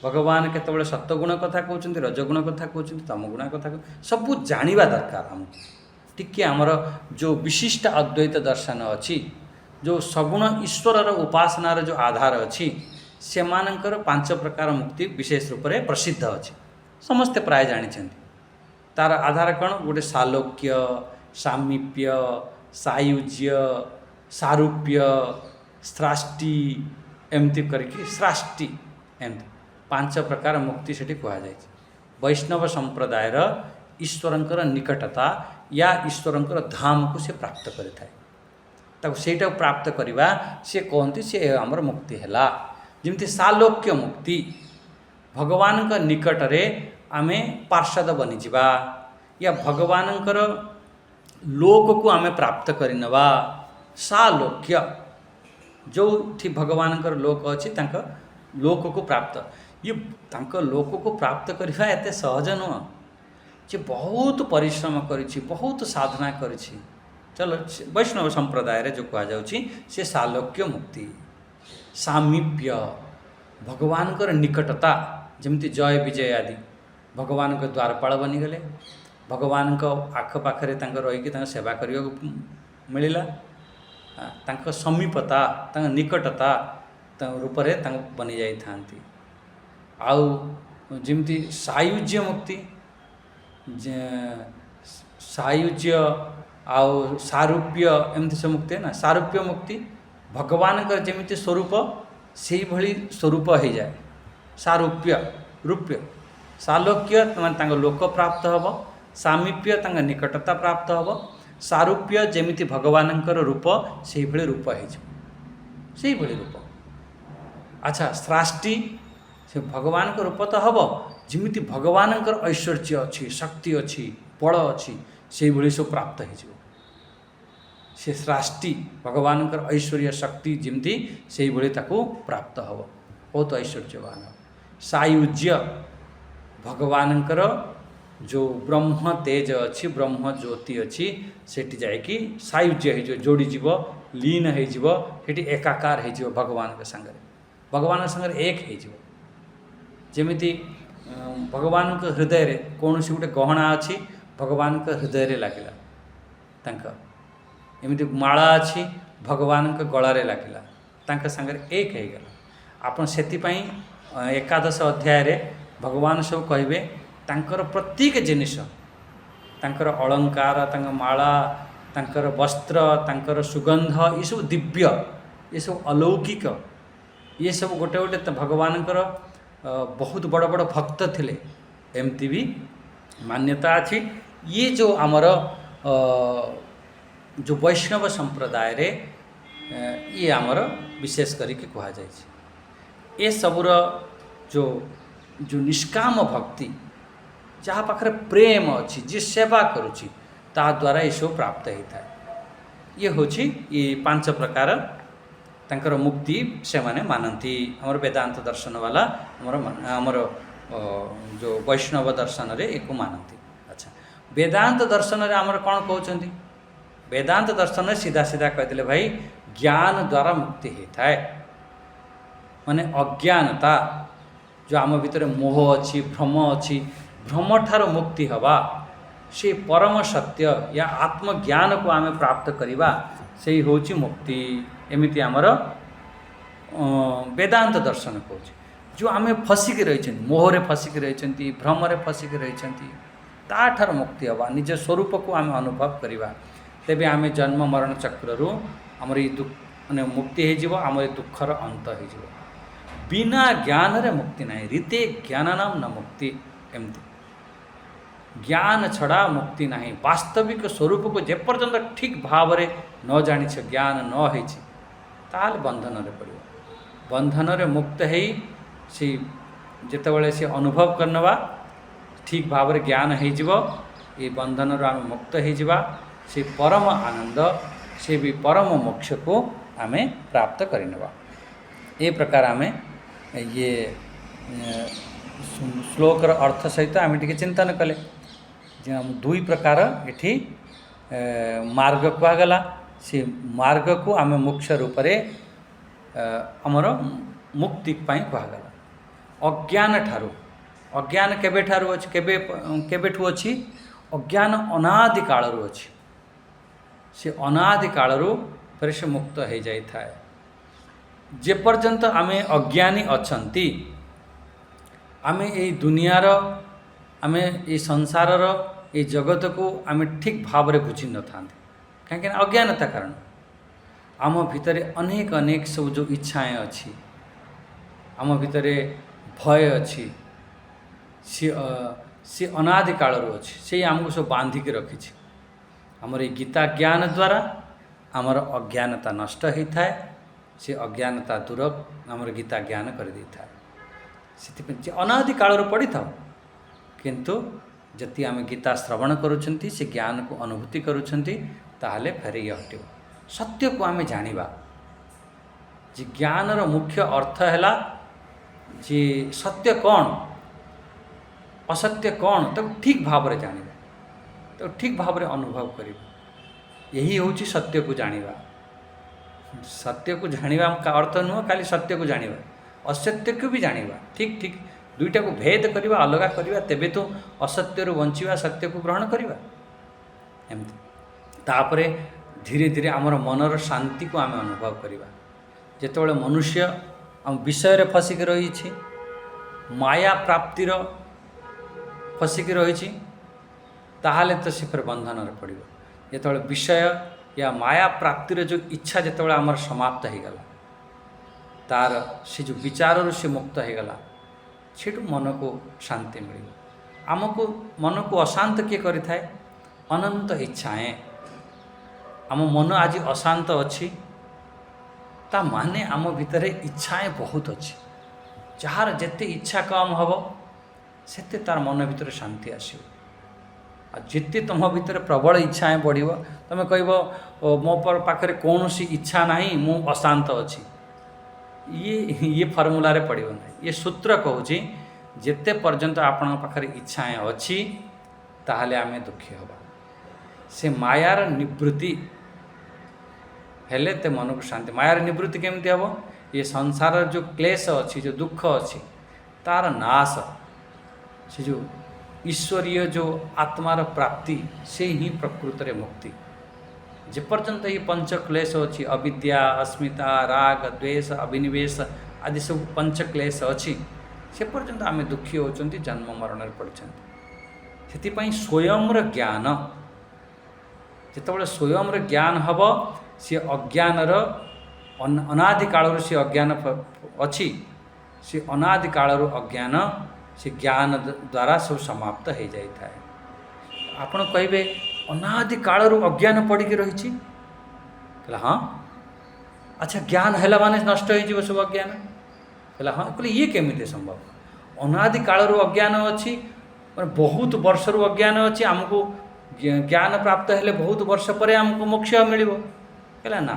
Speaker 3: ଭଗବାନ କେତେବେଳେ ସତ୍ୱଗୁଣ କଥା କହୁଛନ୍ତି, ରଜଗୁଣ କଥା କହୁଛନ୍ତି, ତମଗୁଣ କଥା କହୁଛନ୍ତି। ସବୁ ଜାଣିବା ଦରକାର ଆମକୁ। टिके आमर जो विशिष्ट अद्वैत दर्शन अच्छी जो सगुण ईश्वर उपासनार जो आधार अच्छी से मानकर 5 प्रकार मुक्ति विशेष रूप से प्रसिद्ध अच्छी समस्ते प्राय जानी तार आधार कौन गोटे सालोक्य सामीप्य सायुज्य सारूप्य स्राष्टि एमती करके स्राष्टि एमती 5 प्रकार मुक्ति से कहुई वैष्णव संप्रदायर ईश्वरंकर निकटता या ईश्वरंकर धाम को से प्राप्त करें सेटा प्राप्त करवा सी कहते सी आमर मुक्ति है जमी सालोक्य मुक्ति भगवान का निकट रे आमे पार्षद बनीजा या भगवानंकर लोक को आमे प्राप्त करनवा सालोक्य जो थी भगवानंकर लोक अच्छी लोक को प्राप्त ये लोक को प्राप्त करवा एते सहज नुह जे बहुत परिश्रम करिछि बहुत साधना करिछि चलो वैष्णव संप्रदाय रे जो कहा जाउछि से सालोक्य मुक्ति सामीप्य भगवान कर निकटता जमती जय विजय आदि भगवान के द्वारपाल बनीगले भगवान को आखपाखे रहीकि सेवा करने को मिलला समीपता निकटता रूप से बनी जाती आउ जमती सायुज्य मुक्ति सायुज्य आउ सारूप्य एमती सब मुक्ति है ना सारूप्य मुक्ति भगवान का जमी स्वरूप से भली स्वरूप हो जाए सारूप्य रूप्य सालोक्य माने लोक प्राप्त हम सामीप्य निकटता प्राप्त हम सारूप्य जमी भगवानंकर रूप से भली रूप हो रूप अच्छा स्राष्टि से भगवान का रूप तो हम जमी भगवानंकर ऐश्वर्य अच्छी शक्ति अच्छी बल अच्छी से भली सब प्राप्त हो से स्राष्टि भगवानंकर ऐश्वर्य शक्ति जमी से भली प्राप्त हम बहुत ऐश्वर्यवान सायुज्य भगवानंकर जो ब्रह्म तेज अच्छी ब्रह्म ज्योति अच्छी सेठी जाइकी सायुज्य हो जोड़ीज लीन हो एकाकार हो भगवान के संगे भगवान संगे एक हो जमी भगवान के हृदय रे कौन सी गोटे गहना अच्छी भगवान के हृदय रे लगिला एमती माला अच्छी भगवान के गलारे लगिला संगे एक हो गला आपन सेतिपाई एकादश अध्याय रे भगवान सब कहे तांकर प्रत्येक जिनिस तांकर अलंकार माला तांकर वस्त्र तांकर सुगंध ये सब दिव्य ये सब अलौकिक ये सब गोटे गोटे भगवानकर बहुत बड़ बड़ भक्त थिले एमती भी मान्यता अच्छी ये जो आमर जो वैष्णव संप्रदाय रे ये आमर विशेष करके कहा जाए ये सबुर जो जो निष्काम भक्ति जहाँ पाखरे प्रेम अच्छी जी सेवा करुच्ची ता द्वारा ये सब प्राप्त होता है ये हूँ ये 5 प्रकार तांकर मुक्ति से माने मानती हमर वेदांत दर्शन वाला हमर जो वैष्णव दर्शन रे एको मानती अच्छा वेदांत दर्शन रे हमर कौन कहउछंती वेदांत दर्शन रे सीधा सीधा कहते भाई ज्ञान द्वारा मुक्ति होता है माने अज्ञानता जो आम भितर मोह अच्छी भ्रम अच्छी भ्रम ठार मुक्ति हवा से परम सत्य या आत्मज्ञान को आम प्राप्त करवा से ही होची मुक्ति एमिति आमर वेदांत दर्शन कहूँ जो आम फसिकी रही मोहरे फसिकी रही भ्रमरे फसिकी रही ताठार मुक्ति हवा निज स्वरूप को आम अनुभव करवा तेबे आम जन्म मरण चक्रु आमर ये दुख माने मुक्ति हो आम दुखर अंत हो बिना ज्ञान रे मुक्ति नहीं रीते ज्ञानानाम न मुक्ति एमती ज्ञान छड़ा मुक्ति नहीं वास्तविक स्वरूप को जेपर्यंत ठीक भाव रे न जानी ज्ञान न हो बंधन रे पड़ो बंधन रे मुक्त है सी जितेबाला सी अनुभव करनवा ठीक भाव रे ज्ञान हो ये बंधन रो आम मुक्त हो से परम आनंद से भी परम मोक्ष को आम प्राप्त करनवा ये प्रकार आम ये श्लोकर अर्थ सहित आम टे चिंतन कले दुई प्रकार ये मार्ग कहगला से मार्ग को आम मुख्य रूप से आमर मुक्ति कहगला अज्ञान ठारू अज्ञान केबे ठारू अच्छी केबेठू अच्छी अज्ञान अनादि कालरू अच्छी ସେ ଅନାଦି କାଳରୁ ଫେରେ ସେ ମୁକ୍ତ ହୋଇଯାଇଥାଏ। ଯେପର୍ଯ୍ୟନ୍ତ ଆମେ ଅଜ୍ଞାନୀ ଅଛନ୍ତି, ଆମେ ଏଇ ଦୁନିଆର, ଆମେ ଏଇ ସଂସାରର, ଏଇ ଜଗତକୁ ଆମେ ଠିକ୍ ଭାବରେ ବୁଝିନଥାନ୍ତି। କାହିଁକିନା ଅଜ୍ଞାନତା କାରଣ ଆମ ଭିତରେ ଅନେକ ସବୁ ଯେଉଁ ଇଚ୍ଛାଏଁ ଅଛି, ଆମ ଭିତରେ ଭୟ ଅଛି, ସେ ଅନାଦି କାଳରୁ ଅଛି। ସେଇ ଆମକୁ ସବୁ ବାନ୍ଧିକି ରଖିଛି। ଆମର ଏଇ ଗୀତା ଜ୍ଞାନ ଦ୍ୱାରା ଆମର ଅଜ୍ଞାନତା ନଷ୍ଟ ହୋଇଥାଏ। ସେ ଅଜ୍ଞାନତା ଦୂର ଆମର ଗୀତା ଜ୍ଞାନ କରିଦେଇଥାଏ। ସେଥିପାଇଁ ଯେ ଅନାଦି କାଳରୁ ପଢ଼ିଥାଉ, କିନ୍ତୁ ଯଦି ଆମେ ଗୀତା ଶ୍ରବଣ କରୁଛନ୍ତି, ସେ ଜ୍ଞାନକୁ ଅନୁଭୂତି କରୁଛନ୍ତି, ତାହେଲେ ଫେରି ହଟିବ। ସତ୍ୟକୁ ଆମେ ଜାଣିବା। ଯେ ଜ୍ଞାନର ମୁଖ୍ୟ ଅର୍ଥ ହେଲା ଯେ ସତ୍ୟ କ'ଣ, ଅସତ୍ୟ କ'ଣ, ତାକୁ ଠିକ୍ ଭାବରେ ଜାଣିବା, ତାକୁ ଠିକ୍ ଭାବରେ ଅନୁଭବ କରିବା। ଏହି ହେଉଛି ସତ୍ୟକୁ ଜାଣିବା। ସତ୍ୟକୁ ଜାଣିବା ଅର୍ଥ ନୁହଁ ଖାଲି ସତ୍ୟକୁ ଜାଣିବା, ଅସତ୍ୟକୁ ବି ଜାଣିବା। ଠିକ୍ ଦୁଇଟାକୁ ଭେଦ କରିବା, ଅଲଗା କରିବା, ତେବେ ତ ଅସତ୍ୟରୁ ବଞ୍ଚିବା, ସତ୍ୟକୁ ଗ୍ରହଣ କରିବା। ଏମିତି ତାପରେ ଧୀରେ ଧୀରେ ଆମର ମନର ଶାନ୍ତିକୁ ଆମେ ଅନୁଭବ କରିବା। ଯେତେବେଳେ ମନୁଷ୍ୟ ଆମ ବିଷୟରେ ଫସିକି ରହିଛି, ମାୟା ପ୍ରାପ୍ତିର ଫସିକି ରହିଛି, ତାହେଲେ ତ ସେ ଫେର ବନ୍ଧନରେ ପଡ଼ିବ। ଯେତେବେଳେ ବିଷୟ ୟା ମାୟା ପ୍ରାପ୍ତିର ଯେଉଁ ଇଚ୍ଛା ଯେତେବେଳେ ଆମର ସମାପ୍ତ ହୋଇଗଲା, ତାର ସେ ଯେଉଁ ବିଚାରରୁ ସେ ମୁକ୍ତ ହୋଇଗଲା, ସେଠୁ ମନକୁ ଶାନ୍ତି ମିଳିବ। ମନକୁ ଅଶାନ୍ତ କିଏ କରିଥାଏ? ଅନନ୍ତ ଇଚ୍ଛାଏଁ। ଆମ ମନ ଆଜି ଅଶାନ୍ତ ଅଛି, ତା ମାନେ ଆମ ଭିତରେ ଇଚ୍ଛାଏଁ ବହୁତ ଅଛି। ଯାହାର ଯେତେ ଇଚ୍ଛା କମ୍ ହେବ, ସେତେ ତାର ମନ ଭିତରେ ଶାନ୍ତି ଆସିବ। ଆଉ ଯେତେ ତୁମ ଭିତରେ ପ୍ରବଳ ଇଚ୍ଛାଏଁ ବଢ଼ିବ, ତୁମେ କହିବ ମୋ ପାଖରେ କୌଣସି ଇଚ୍ଛା ନାହିଁ, ମୁଁ ଅଶାନ୍ତ ଅଛି। ଇଏ ଫର୍ମୁଲାରେ ପଡ଼ିବ ନାହିଁ। ଇଏ ସୂତ୍ର କହୁଛି ଯେତେ ପର୍ଯ୍ୟନ୍ତ ଆପଣଙ୍କ ପାଖରେ ଇଚ୍ଛାଏଁ ଅଛି, ତାହେଲେ ଆମେ ଦୁଃଖୀ ହେବା। ସେ ମାୟାର ନିବୃତ୍ତି ହେଲେ ତେ ମନକୁ ଶାନ୍ତି। ମାୟାର ନିବୃତ୍ତି କେମିତି ହେବ? ଏ ସଂସାରର ଯେଉଁ କ୍ଲେଶ ଅଛି, ଯେଉଁ ଦୁଃଖ ଅଛି, ତାର ନାଶ, ସେ ଯେଉଁ ଈଶ୍ୱରୀୟ ଯେଉଁ ଆତ୍ମାର ପ୍ରାପ୍ତି, ସେ ହିଁ ପ୍ରକୃତରେ ମୁକ୍ତି। ଯେପର୍ଯ୍ୟନ୍ତ ଏ ପଞ୍ଚ କ୍ଲେଶ ଅଛି, ଅବିଦ୍ୟା, ଅସ୍ମିତା, ରାଗ, ଦ୍ୱେଷ, ଅଭିନିବେଶ ଆଦି ସବୁ ପଞ୍ଚ କ୍ଲେଶ ଅଛି, ସେ ପର୍ଯ୍ୟନ୍ତ ଆମେ ଦୁଃଖୀ ହେଉଛନ୍ତି, ଜନ୍ମ ମରଣରେ ପଡ଼ିଛନ୍ତି। ସେଥିପାଇଁ ସ୍ୱୟଂର ଜ୍ଞାନ, ଯେତେବେଳେ ସ୍ୱୟଂର ଜ୍ଞାନ ହେବ, ସେ ଅଜ୍ଞାନର ଅନାଦି କାଳରୁ ସେ ଅଜ୍ଞାନ ଅଛି, ସେ ଅନାଦି କାଳରୁ ଅଜ୍ଞାନ ସେ ଜ୍ଞାନ ଦ୍ୱାରା ସବୁ ସମାପ୍ତ ହୋଇଯାଇଥାଏ। ଆପଣ କହିବେ ଅନାଦି କାଳରୁ ଅଜ୍ଞାନ ପଡ଼ିକି ରହିଛି? କହିଲେ ହଁ। ଆଚ୍ଛା, ଜ୍ଞାନ ହେଲା ମାନେ ନଷ୍ଟ ହୋଇଯିବ ସବୁ ଅଜ୍ଞାନ? କହିଲେ ହଁ। କହିଲେ ଇଏ କେମିତି ସମ୍ଭବ? ଅନାଦି କାଳରୁ ଅଜ୍ଞାନ ଅଛି, ମାନେ ବହୁତ ବର୍ଷରୁ ଅଜ୍ଞାନ ଅଛି, ଆମକୁ ଜ୍ଞାନ ପ୍ରାପ୍ତ ହେଲେ ବହୁତ ବର୍ଷ ପରେ ଆମକୁ ମୋକ୍ଷ ମିଳିବ? କହିଲା ନା।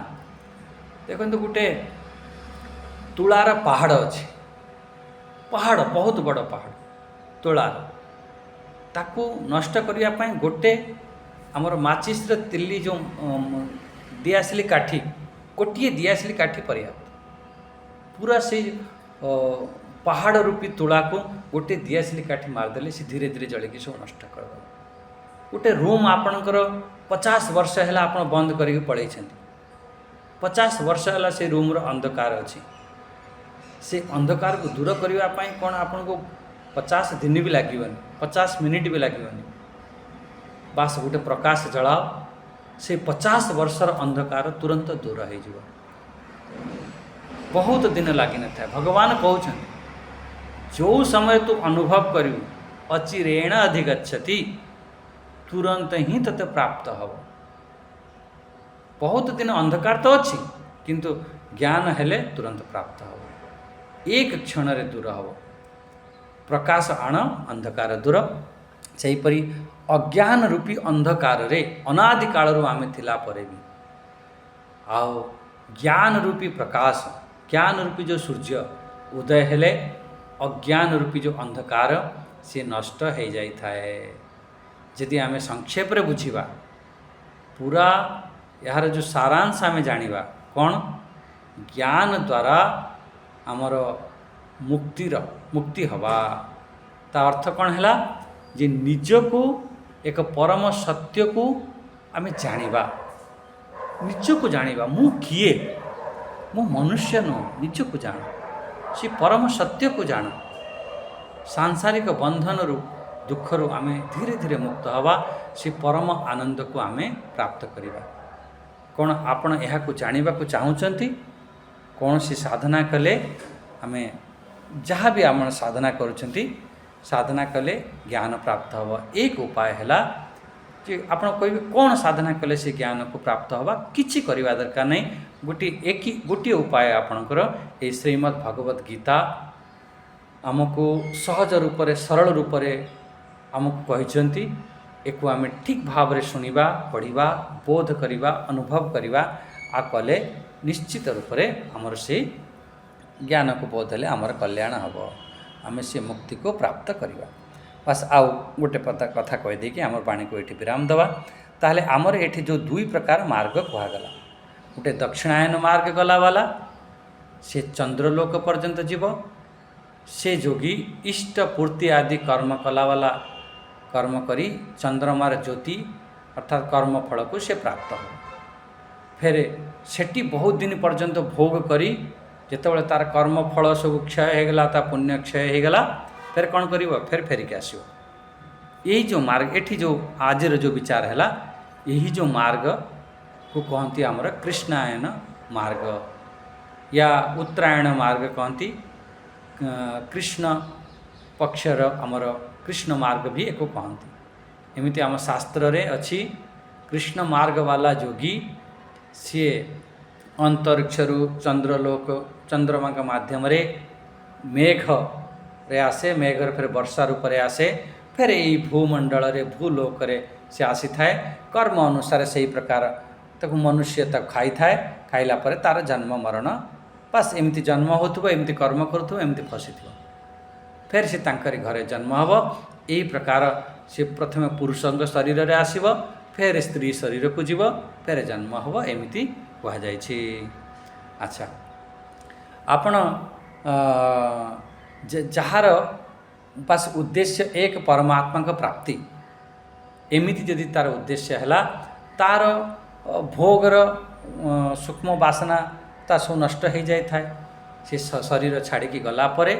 Speaker 3: ଦେଖନ୍ତୁ, ଗୋଟେ ତୁଳାର ପାହାଡ଼ ଅଛି, ପାହାଡ଼ ବହୁତ ବଡ଼ ପାହାଡ଼ ତୁଳାର। ତାକୁ ନଷ୍ଟ କରିବା ପାଇଁ ଗୋଟେ ଆମର ମାଚିସ୍ର ତିଲି ଯେଉଁ ଦିଆସିଲି କାଠି, ଗୋଟିଏ ଦିଆସିଲି କାଠି ପର୍ଯ୍ୟାପ୍ତ। ପୁରା ସେଇ ପାହାଡ଼ ରୂପୀ ତୁଳାକୁ ଗୋଟେ ଦିଆସିଲି କାଠି ମାରିଦେଲେ ସେ ଧୀରେ ଧୀରେ ଜଳିକି ସବୁ ନଷ୍ଟ କରିଦେବ। ଗୋଟେ ରୁମ୍ ଆପଣଙ୍କର 50 ବର୍ଷ ହେଲା ଆପଣ ବନ୍ଦ କରିକି ପଳାଇଛନ୍ତି, 50 ବର୍ଷ ହେଲା ସେ ରୁମ୍ର ଅନ୍ଧକାର ଅଛି। ସେ ଅନ୍ଧକାରକୁ ଦୂର କରିବା ପାଇଁ କ'ଣ ଆପଣଙ୍କୁ 50 ଦିନ ବି ଲାଗିବନି, 50 ମିନିଟ୍ ବି ଲାଗିବନି। ବାସ୍ ଗୋଟେ ପ୍ରକାଶ ଜଳାଅ, ସେ 50 ବର୍ଷର ଅନ୍ଧକାର ତୁରନ୍ତ ଦୂର ହୋଇଯିବ। ବହୁତ ଦିନ ଲାଗିନଥାଏ। ଭଗବାନ କହୁଛନ୍ତି, ଯେଉଁ ସମୟ ତୁ ଅନୁଭବ କରିବୁ ଅଚିରେଣ ଅଧିଗଚ୍ଛତି, ତୁରନ୍ତ ହିଁ ତତେ ପ୍ରାପ୍ତ ହେବ। ବହୁତ ଦିନ ଅନ୍ଧକାର ତ ଅଛି, କିନ୍ତୁ ଜ୍ଞାନ ହେଲେ ତୁରନ୍ତ ପ୍ରାପ୍ତ ହେବ। ଏକ କ୍ଷଣରେ ଦୂର ହେବ। ପ୍ରକାଶ ଆଣ, ଅନ୍ଧକାର ଦୂର। ସେହିପରି ଅଜ୍ଞାନ ରୂପୀ ଅନ୍ଧକାରରେ ଅନାଦି କାଳରୁ ଆମେ ଥିଲା ପରେ ବି ଆଉ ଜ୍ଞାନ ରୂପୀ ପ୍ରକାଶ, ଜ୍ଞାନ ରୂପୀ ଯେଉଁ ସୂର୍ଯ୍ୟ ଉଦୟ ହେଲେ ଅଜ୍ଞାନ ରୂପୀ ଯେଉଁ ଅନ୍ଧକାର ସେ ନଷ୍ଟ ହୋଇଯାଇଥାଏ। ଯଦି ଆମେ ସଂକ୍ଷେପରେ ବୁଝିବା, ପୁରା ଏହାର ଯେଉଁ ସାରାଂଶ ଆମେ ଜାଣିବା, କ'ଣ? ଜ୍ଞାନ ଦ୍ୱାରା ଆମର ମୁକ୍ତି ହେବା। ତା ଅର୍ଥ କ'ଣ ହେଲା? ଯେ ନିଜକୁ ଏକ ପରମ ସତ୍ୟକୁ ଆମେ ଜାଣିବା। ନିଜକୁ ଜାଣିବା, ମୁଁ କିଏ, ମୁଁ ମନୁଷ୍ୟ ନୁହଁ, ନିଜକୁ ଜାଣ, ସେ ପରମ ସତ୍ୟକୁ ଜାଣ। ସାଂସାରିକ ବନ୍ଧନରୁ ଦୁଃଖରୁ ଆମେ ଧୀରେ ଧୀରେ ମୁକ୍ତ ହେବା, ସେ ପରମ ଆନନ୍ଦକୁ ଆମେ ପ୍ରାପ୍ତ କରିବା। କ'ଣ ଆପଣ ଏହାକୁ ଜାଣିବାକୁ ଚାହୁଁଛନ୍ତି? କୌଣସି ସାଧନା କଲେ ଆମେ ଯାହା ବି ଆପଣ ସାଧନା କରୁଛନ୍ତି, ସାଧନା କଲେ ଜ୍ଞାନ ପ୍ରାପ୍ତ ହେବ। ଏକ ଉପାୟ ହେଲା ଯେ ଆପଣ କହିବେ କ'ଣ ସାଧନା କଲେ ସେ ଜ୍ଞାନକୁ ପ୍ରାପ୍ତ ହେବା? କିଛି କରିବା ଦରକାର ନାହିଁ। ଗୋଟିଏ ଉପାୟ ଆପଣଙ୍କର ଏହି ଶ୍ରୀମଦ୍ ଭଗବତ ଗୀତା ଆମକୁ ସହଜ ରୂପରେ, ସରଳ ରୂପରେ ଆମକୁ କହିଛନ୍ତି। ଏକୁ ଆମେ ଠିକ୍ ଭାବରେ ଶୁଣିବା, ପଢ଼ିବା, ବୋଧ କରିବା, ଅନୁଭବ କରିବା। କଲେ ନିଶ୍ଚିତ ରୂପରେ ଆମର ସେ ଜ୍ଞାନକୁ ବୋଧ ହେଲେ ଆମର କଲ୍ୟାଣ ହେବ, ଆମେ ସେ ମୁକ୍ତିକୁ ପ୍ରାପ୍ତ କରିବା। ବାସ୍ ଆଉ ଗୋଟେ କଥା କହିଦେଇକି ଆମର ବାଣୀକୁ ଏଠି ବିରାମ ଦେବା। ତାହେଲେ ଆମର ଏଠି ଯେଉଁ ଦୁଇ ପ୍ରକାର ମାର୍ଗ କୁହାଗଲା, ଗୋଟେ ଦକ୍ଷିଣାୟନ ମାର୍ଗ ଗଲାବାଲା, ସେ ଚନ୍ଦ୍ରଲୋକ ପର୍ଯ୍ୟନ୍ତ ଯିବ। ସେ ଯୋଗୀ ଇଷ୍ଟ ପୂର୍ତ୍ତି ଆଦି କର୍ମ କଲାବାଲା, କର୍ମ କରି ଚନ୍ଦ୍ରମାର ଜ୍ୟୋତି ଅର୍ଥାତ୍ କର୍ମଫଳକୁ ସେ ପ୍ରାପ୍ତ ହେବ। ଫେରେ ସେଠି ବହୁତ ଦିନ ପର୍ଯ୍ୟନ୍ତ ଭୋଗ କରି ଯେତେବେଳେ ତାର କର୍ମଫଳ ସବୁ କ୍ଷୟ ହୋଇଗଲା, ତା ପୁଣ୍ୟ କ୍ଷୟ ହୋଇଗଲା, ଫେରେ କ'ଣ କରିବ? ଫେରିକି ଆସିବ। ଏଇ ଯେଉଁ ମାର୍ଗ, ଏଠି ଯେଉଁ ଆଜିର ଯେଉଁ ବିଚାର ହେଲା, ଏହି ଯେଉଁ ମାର୍ଗକୁ କହନ୍ତି ଆମର କୃଷ୍ଣାୟନ ମାର୍ଗ, ୟା ଉତ୍ତରାୟଣ ମାର୍ଗ କହନ୍ତି। କୃଷ୍ଣ ପକ୍ଷର ଆମର କୃଷ୍ଣ ମାର୍ଗ ବି ଏକୁ କହନ୍ତି। ଏମିତି ଆମ ଶାସ୍ତ୍ରରେ ଅଛି, କୃଷ୍ଣ ମାର୍ଗବାଲା ଯୋଗୀ ସିଏ ଅନ୍ତରିକ୍ଷରୁ ଚନ୍ଦ୍ରଲୋକ, ଚନ୍ଦ୍ରମାଙ୍କ ମାଧ୍ୟମରେ ମେଘରେ ଆସେ, ମେଘରେ ଫେରେ ବର୍ଷା ରୂପରେ ଆସେ, ଫେରେ ଏଇ ଭୂମଣ୍ଡଳରେ, ଭୂଲୋକରେ ସେ ଆସିଥାଏ। କର୍ମ ଅନୁସାରେ ସେହି ପ୍ରକାର ତାକୁ ମନୁଷ୍ୟ ତାକୁ ଖାଇଥାଏ। ଖାଇଲା ପରେ ତା'ର ଜନ୍ମ ମରଣ, ବାସ୍ ଏମିତି ଜନ୍ମ ହେଉଥିବ, ଏମିତି କର୍ମ କରୁଥିବ, ଏମିତି ଫସିଥିବ। ଫେର ସେ ତାଙ୍କରି ଘରେ ଜନ୍ମ ହେବ। ଏହି ପ୍ରକାର ସେ ପ୍ରଥମେ ପୁରୁଷଙ୍କ ଶରୀରରେ ଆସିବ, ଫେର ସ୍ତ୍ରୀ ଶରୀରକୁ ଯିବ, ଫେର ଜନ୍ମ ହେବ, ଏମିତି କୁହାଯାଇଛି। ଆଚ୍ଛା, ଆପଣ ଯାହାର ବାସ୍ ଉଦ୍ଦେଶ୍ୟ ଏକ ପରମାତ୍ମାଙ୍କ ପ୍ରାପ୍ତି, ଏମିତି ଯଦି ତା'ର ଉଦ୍ଦେଶ୍ୟ ହେଲା, ତା'ର ଭୋଗର ସୂକ୍ଷ୍ମ ବାସନା ତା ସବୁ ନଷ୍ଟ ହୋଇଯାଇଥାଏ। ସେ ଶରୀର ଛାଡ଼ିକି ଗଲା ପରେ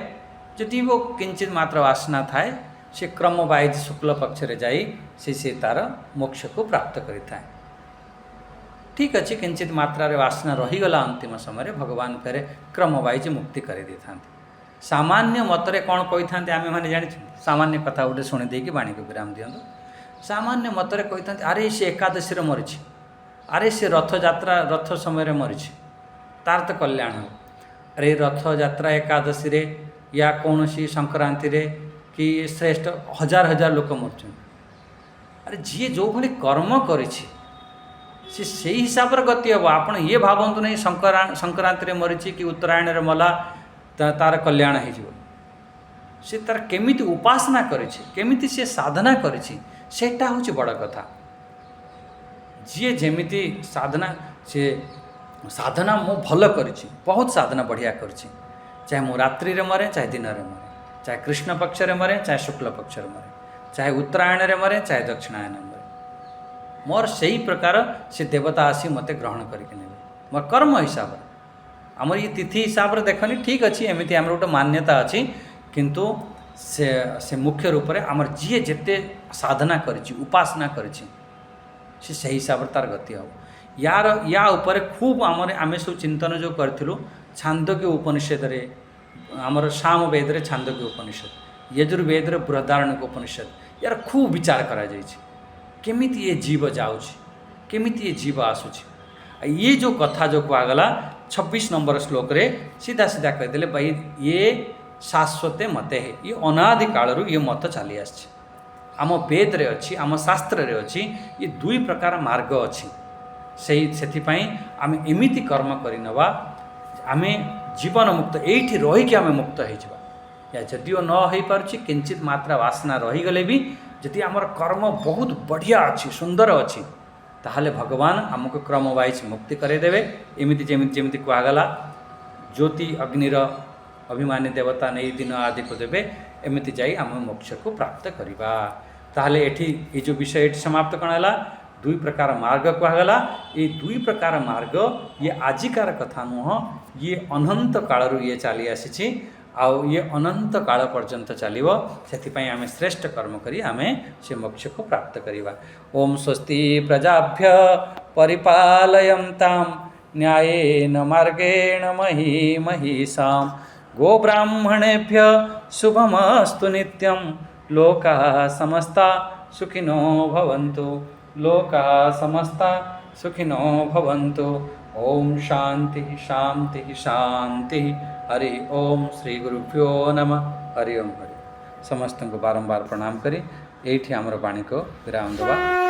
Speaker 3: ଯଦି ଓ କିଞ୍ଚିତ ମାତ୍ର ବାସନା ଥାଏ, ସେ କ୍ରମବାଇଜ ଶୁକ୍ଳ ପକ୍ଷରେ ଯାଇ ସେ ତା'ର ମୋକ୍ଷକୁ ପ୍ରାପ୍ତ କରିଥାଏ। ଠିକ୍ ଅଛି, କିଞ୍ଚିତ ମାତ୍ରାରେ ବାସନା ରହିଗଲା, ଅନ୍ତିମ ସମୟରେ ଭଗବାନ ଫେରେ କ୍ରମବାଇଜ ମୁକ୍ତି କରିଦେଇଥାନ୍ତି। ସାମାନ୍ୟ ମତରେ କ'ଣ କହିଥାନ୍ତି ଆମେମାନେ ଜାଣିଛୁ? ସାମାନ୍ୟ କଥା ଗୋଟେ ଶୁଣି ଦେଇକି ବାଣୀକୁ ବିରାମ ଦିଅନ୍ତୁ। ସାମାନ୍ୟ ମତରେ କହିଥାନ୍ତି, ଆରେ ସେ ଏକାଦଶୀରେ ମରିଛି, ଆରେ ସେ ରଥଯାତ୍ରା, ରଥ ସମୟରେ ମରିଛି, ତାର ତ କଲ୍ୟାଣ ହେବ। ଆରେ ରଥଯାତ୍ରା ଏକାଦଶୀରେ ୟା କୌଣସି ସଂକ୍ରାନ୍ତିରେ କି ଶ୍ରେଷ୍ଠ ହଜାର ହଜାର ଲୋକ ମରୁଛନ୍ତି। ଆରେ ଯିଏ ଯେଉଁଭଳି କର୍ମ କରିଛି ସେ ସେଇ ହିସାବରେ ଗତି ହେବ। ଆପଣ ଇଏ ଭାବନ୍ତୁ ନାହିଁ ସଂକ୍ରାନ୍ତିରେ ମରିଛି କି ଉତ୍ତରାୟଣରେ ମଲା ତାର କଲ୍ୟାଣ ହେଇଯିବ। ସେ ତାର କେମିତି ଉପାସନା କରିଛି, କେମିତି ସେ ସାଧନା କରିଛି, ସେଇଟା ହେଉଛି ବଡ଼ କଥା। ଯିଏ ଯେମିତି ସାଧନା, ସେ ସାଧନା ମୁଁ ଭଲ କରିଛି, ବହୁତ ସାଧନା ବଢ଼ିଆ କରିଛି, ଚାहे ମୁଁ ରାତ୍ରିରେ ମରେ, ଚାहे ଦିନରେ ମରେ, ଚାहे କୃଷ୍ଣ ପକ୍ଷରେ ମରେ, ଚାहे ଶୁକ୍ଳ ପକ୍ଷରେ ମରେ, ଚାहे ଉତ୍ତରାୟଣରେ ମରେ, ଚାहे ଦକ୍ଷିଣାୟନ ମରେ, ମୋର ସେହି ପ୍ରକାର ସେ ଦେବତା ଆସି ମୋତେ ଗ୍ରହଣ କରିକି ନେବେ, ମୋର କର୍ମ ହିସାବରେ। ଆମର ଇଏ ତିଥି ହିସାବରେ ଦେଖନି, ଠିକ୍ ଅଛି, ଏମିତି ଆମର ଗୋଟେ ମାନ୍ୟତା ଅଛି, କିନ୍ତୁ ସେ ମୁଖ୍ୟ ରୂପରେ ଆମର ଯିଏ ଯେତେ ସାଧନା କରିଛି, ଉପାସନା କରିଛି, ସେ ସେହି ହିସାବରେ ତାର ଗତି ହେବ। ୟା ଉପରେ ଖୁବ୍ ଆମେ ସବୁ ଚିନ୍ତନ ଯେଉଁ କରିଥିଲୁ, ଛାନ୍ଦୋଗ୍ୟ ଉପନିଷଦରେ, ଆମର ସାମବେଦରେ ଛାନ୍ଦୋଗ୍ୟ ଉପନିଷଦ, ୟଜୁର୍ବେଦରେ ବୃହଦାରଣ୍ୟକ ଉପନିଷଦ, ୟାର ଖୁବ୍ ବିଚାର କରାଯାଇଛି। କେମିତି ଏ ଜୀବ ଯାଉଛି, କେମିତି ଏ ଜୀବ ଆସୁଛି। ଇଏ ଯେଉଁ କଥା ଯେଉଁ କୁହାଗଲା 26 ନମ୍ବର ଶ୍ଲୋକରେ, ସିଧା ସିଧା କହିଦେଲେ, ଭାଇ ଇଏ ଶାଶ୍ୱତେ ମତେ ହେ, ଇଏ ଅନାଦି କାଳରୁ ଇଏ ମତ ଚାଲି ଆସିଛି। ଆମ ବେଦରେ ଅଛି, ଆମ ଶାସ୍ତ୍ରରେ ଅଛି, ଏ ଦୁଇ ପ୍ରକାର ମାର୍ଗ ଅଛି। ସେଥିପାଇଁ ଆମେ ଏମିତି କର୍ମ କରିନେବା, ଆମେ ଜୀବନ ମୁକ୍ତ, ଏଇଠି ରହିକି ଆମେ ମୁକ୍ତ ହେଇଯିବା। ଯଦିଓ ନ ହୋଇପାରୁଛି, କିଞ୍ଚିତ ମାତ୍ରା ବାସନା ରହିଗଲେ ବି, ଯଦି ଆମର କର୍ମ ବହୁତ ବଢ଼ିଆ ଅଛି, ସୁନ୍ଦର ଅଛି, ତାହେଲେ ଭଗବାନ ଆମକୁ କ୍ରମବାଇଜ ମୁକ୍ତି କରାଇଦେବେ। ଯେମିତି କୁହାଗଲା, ଜ୍ୟୋତି ଅଗ୍ନିର ଅଭିମାନୀ ଦେବତା ନେଇ ଦିନ ଆଦିକୁ ଦେବେ, ଏମିତି ଯାଇ ଆମେ ମୋକ୍ଷକୁ ପ୍ରାପ୍ତ କରିବା। ତାହେଲେ ଏଠି ଏ ଯେଉଁ ବିଷୟ ଏଠି ସମାପ୍ତ କ'ଣ ହେଲା? दुई प्रकार मार्ग कहगला। ये दुई प्रकार मार्ग ये आजिकार कथा नुह, ये अनंत कालरू ये चली आसी आउ ये अनंत काल पर्यंत चलो। से आम श्रेष्ठ कर्म करी आम से मोक्ष को प्राप्त करवा। ओम स्वस्ति प्रजाभ्य परिपालयन्तां न्यायेन मार्गेण मही महिषां। गोब्राह्मणेभ्य शुभमस्तु नित्यं। लोकाः समस्ता सुखिनो भवन्तु। लोकाः समस्ता सुखिनो भवन्तु। ओम शांति शांति शांति। हरि ओम श्री गुरुभ्यो नमः। हरि ओम। हरि समस्त को बारंबार प्रणाम करी एठी आमर वाणी को विराम देवा।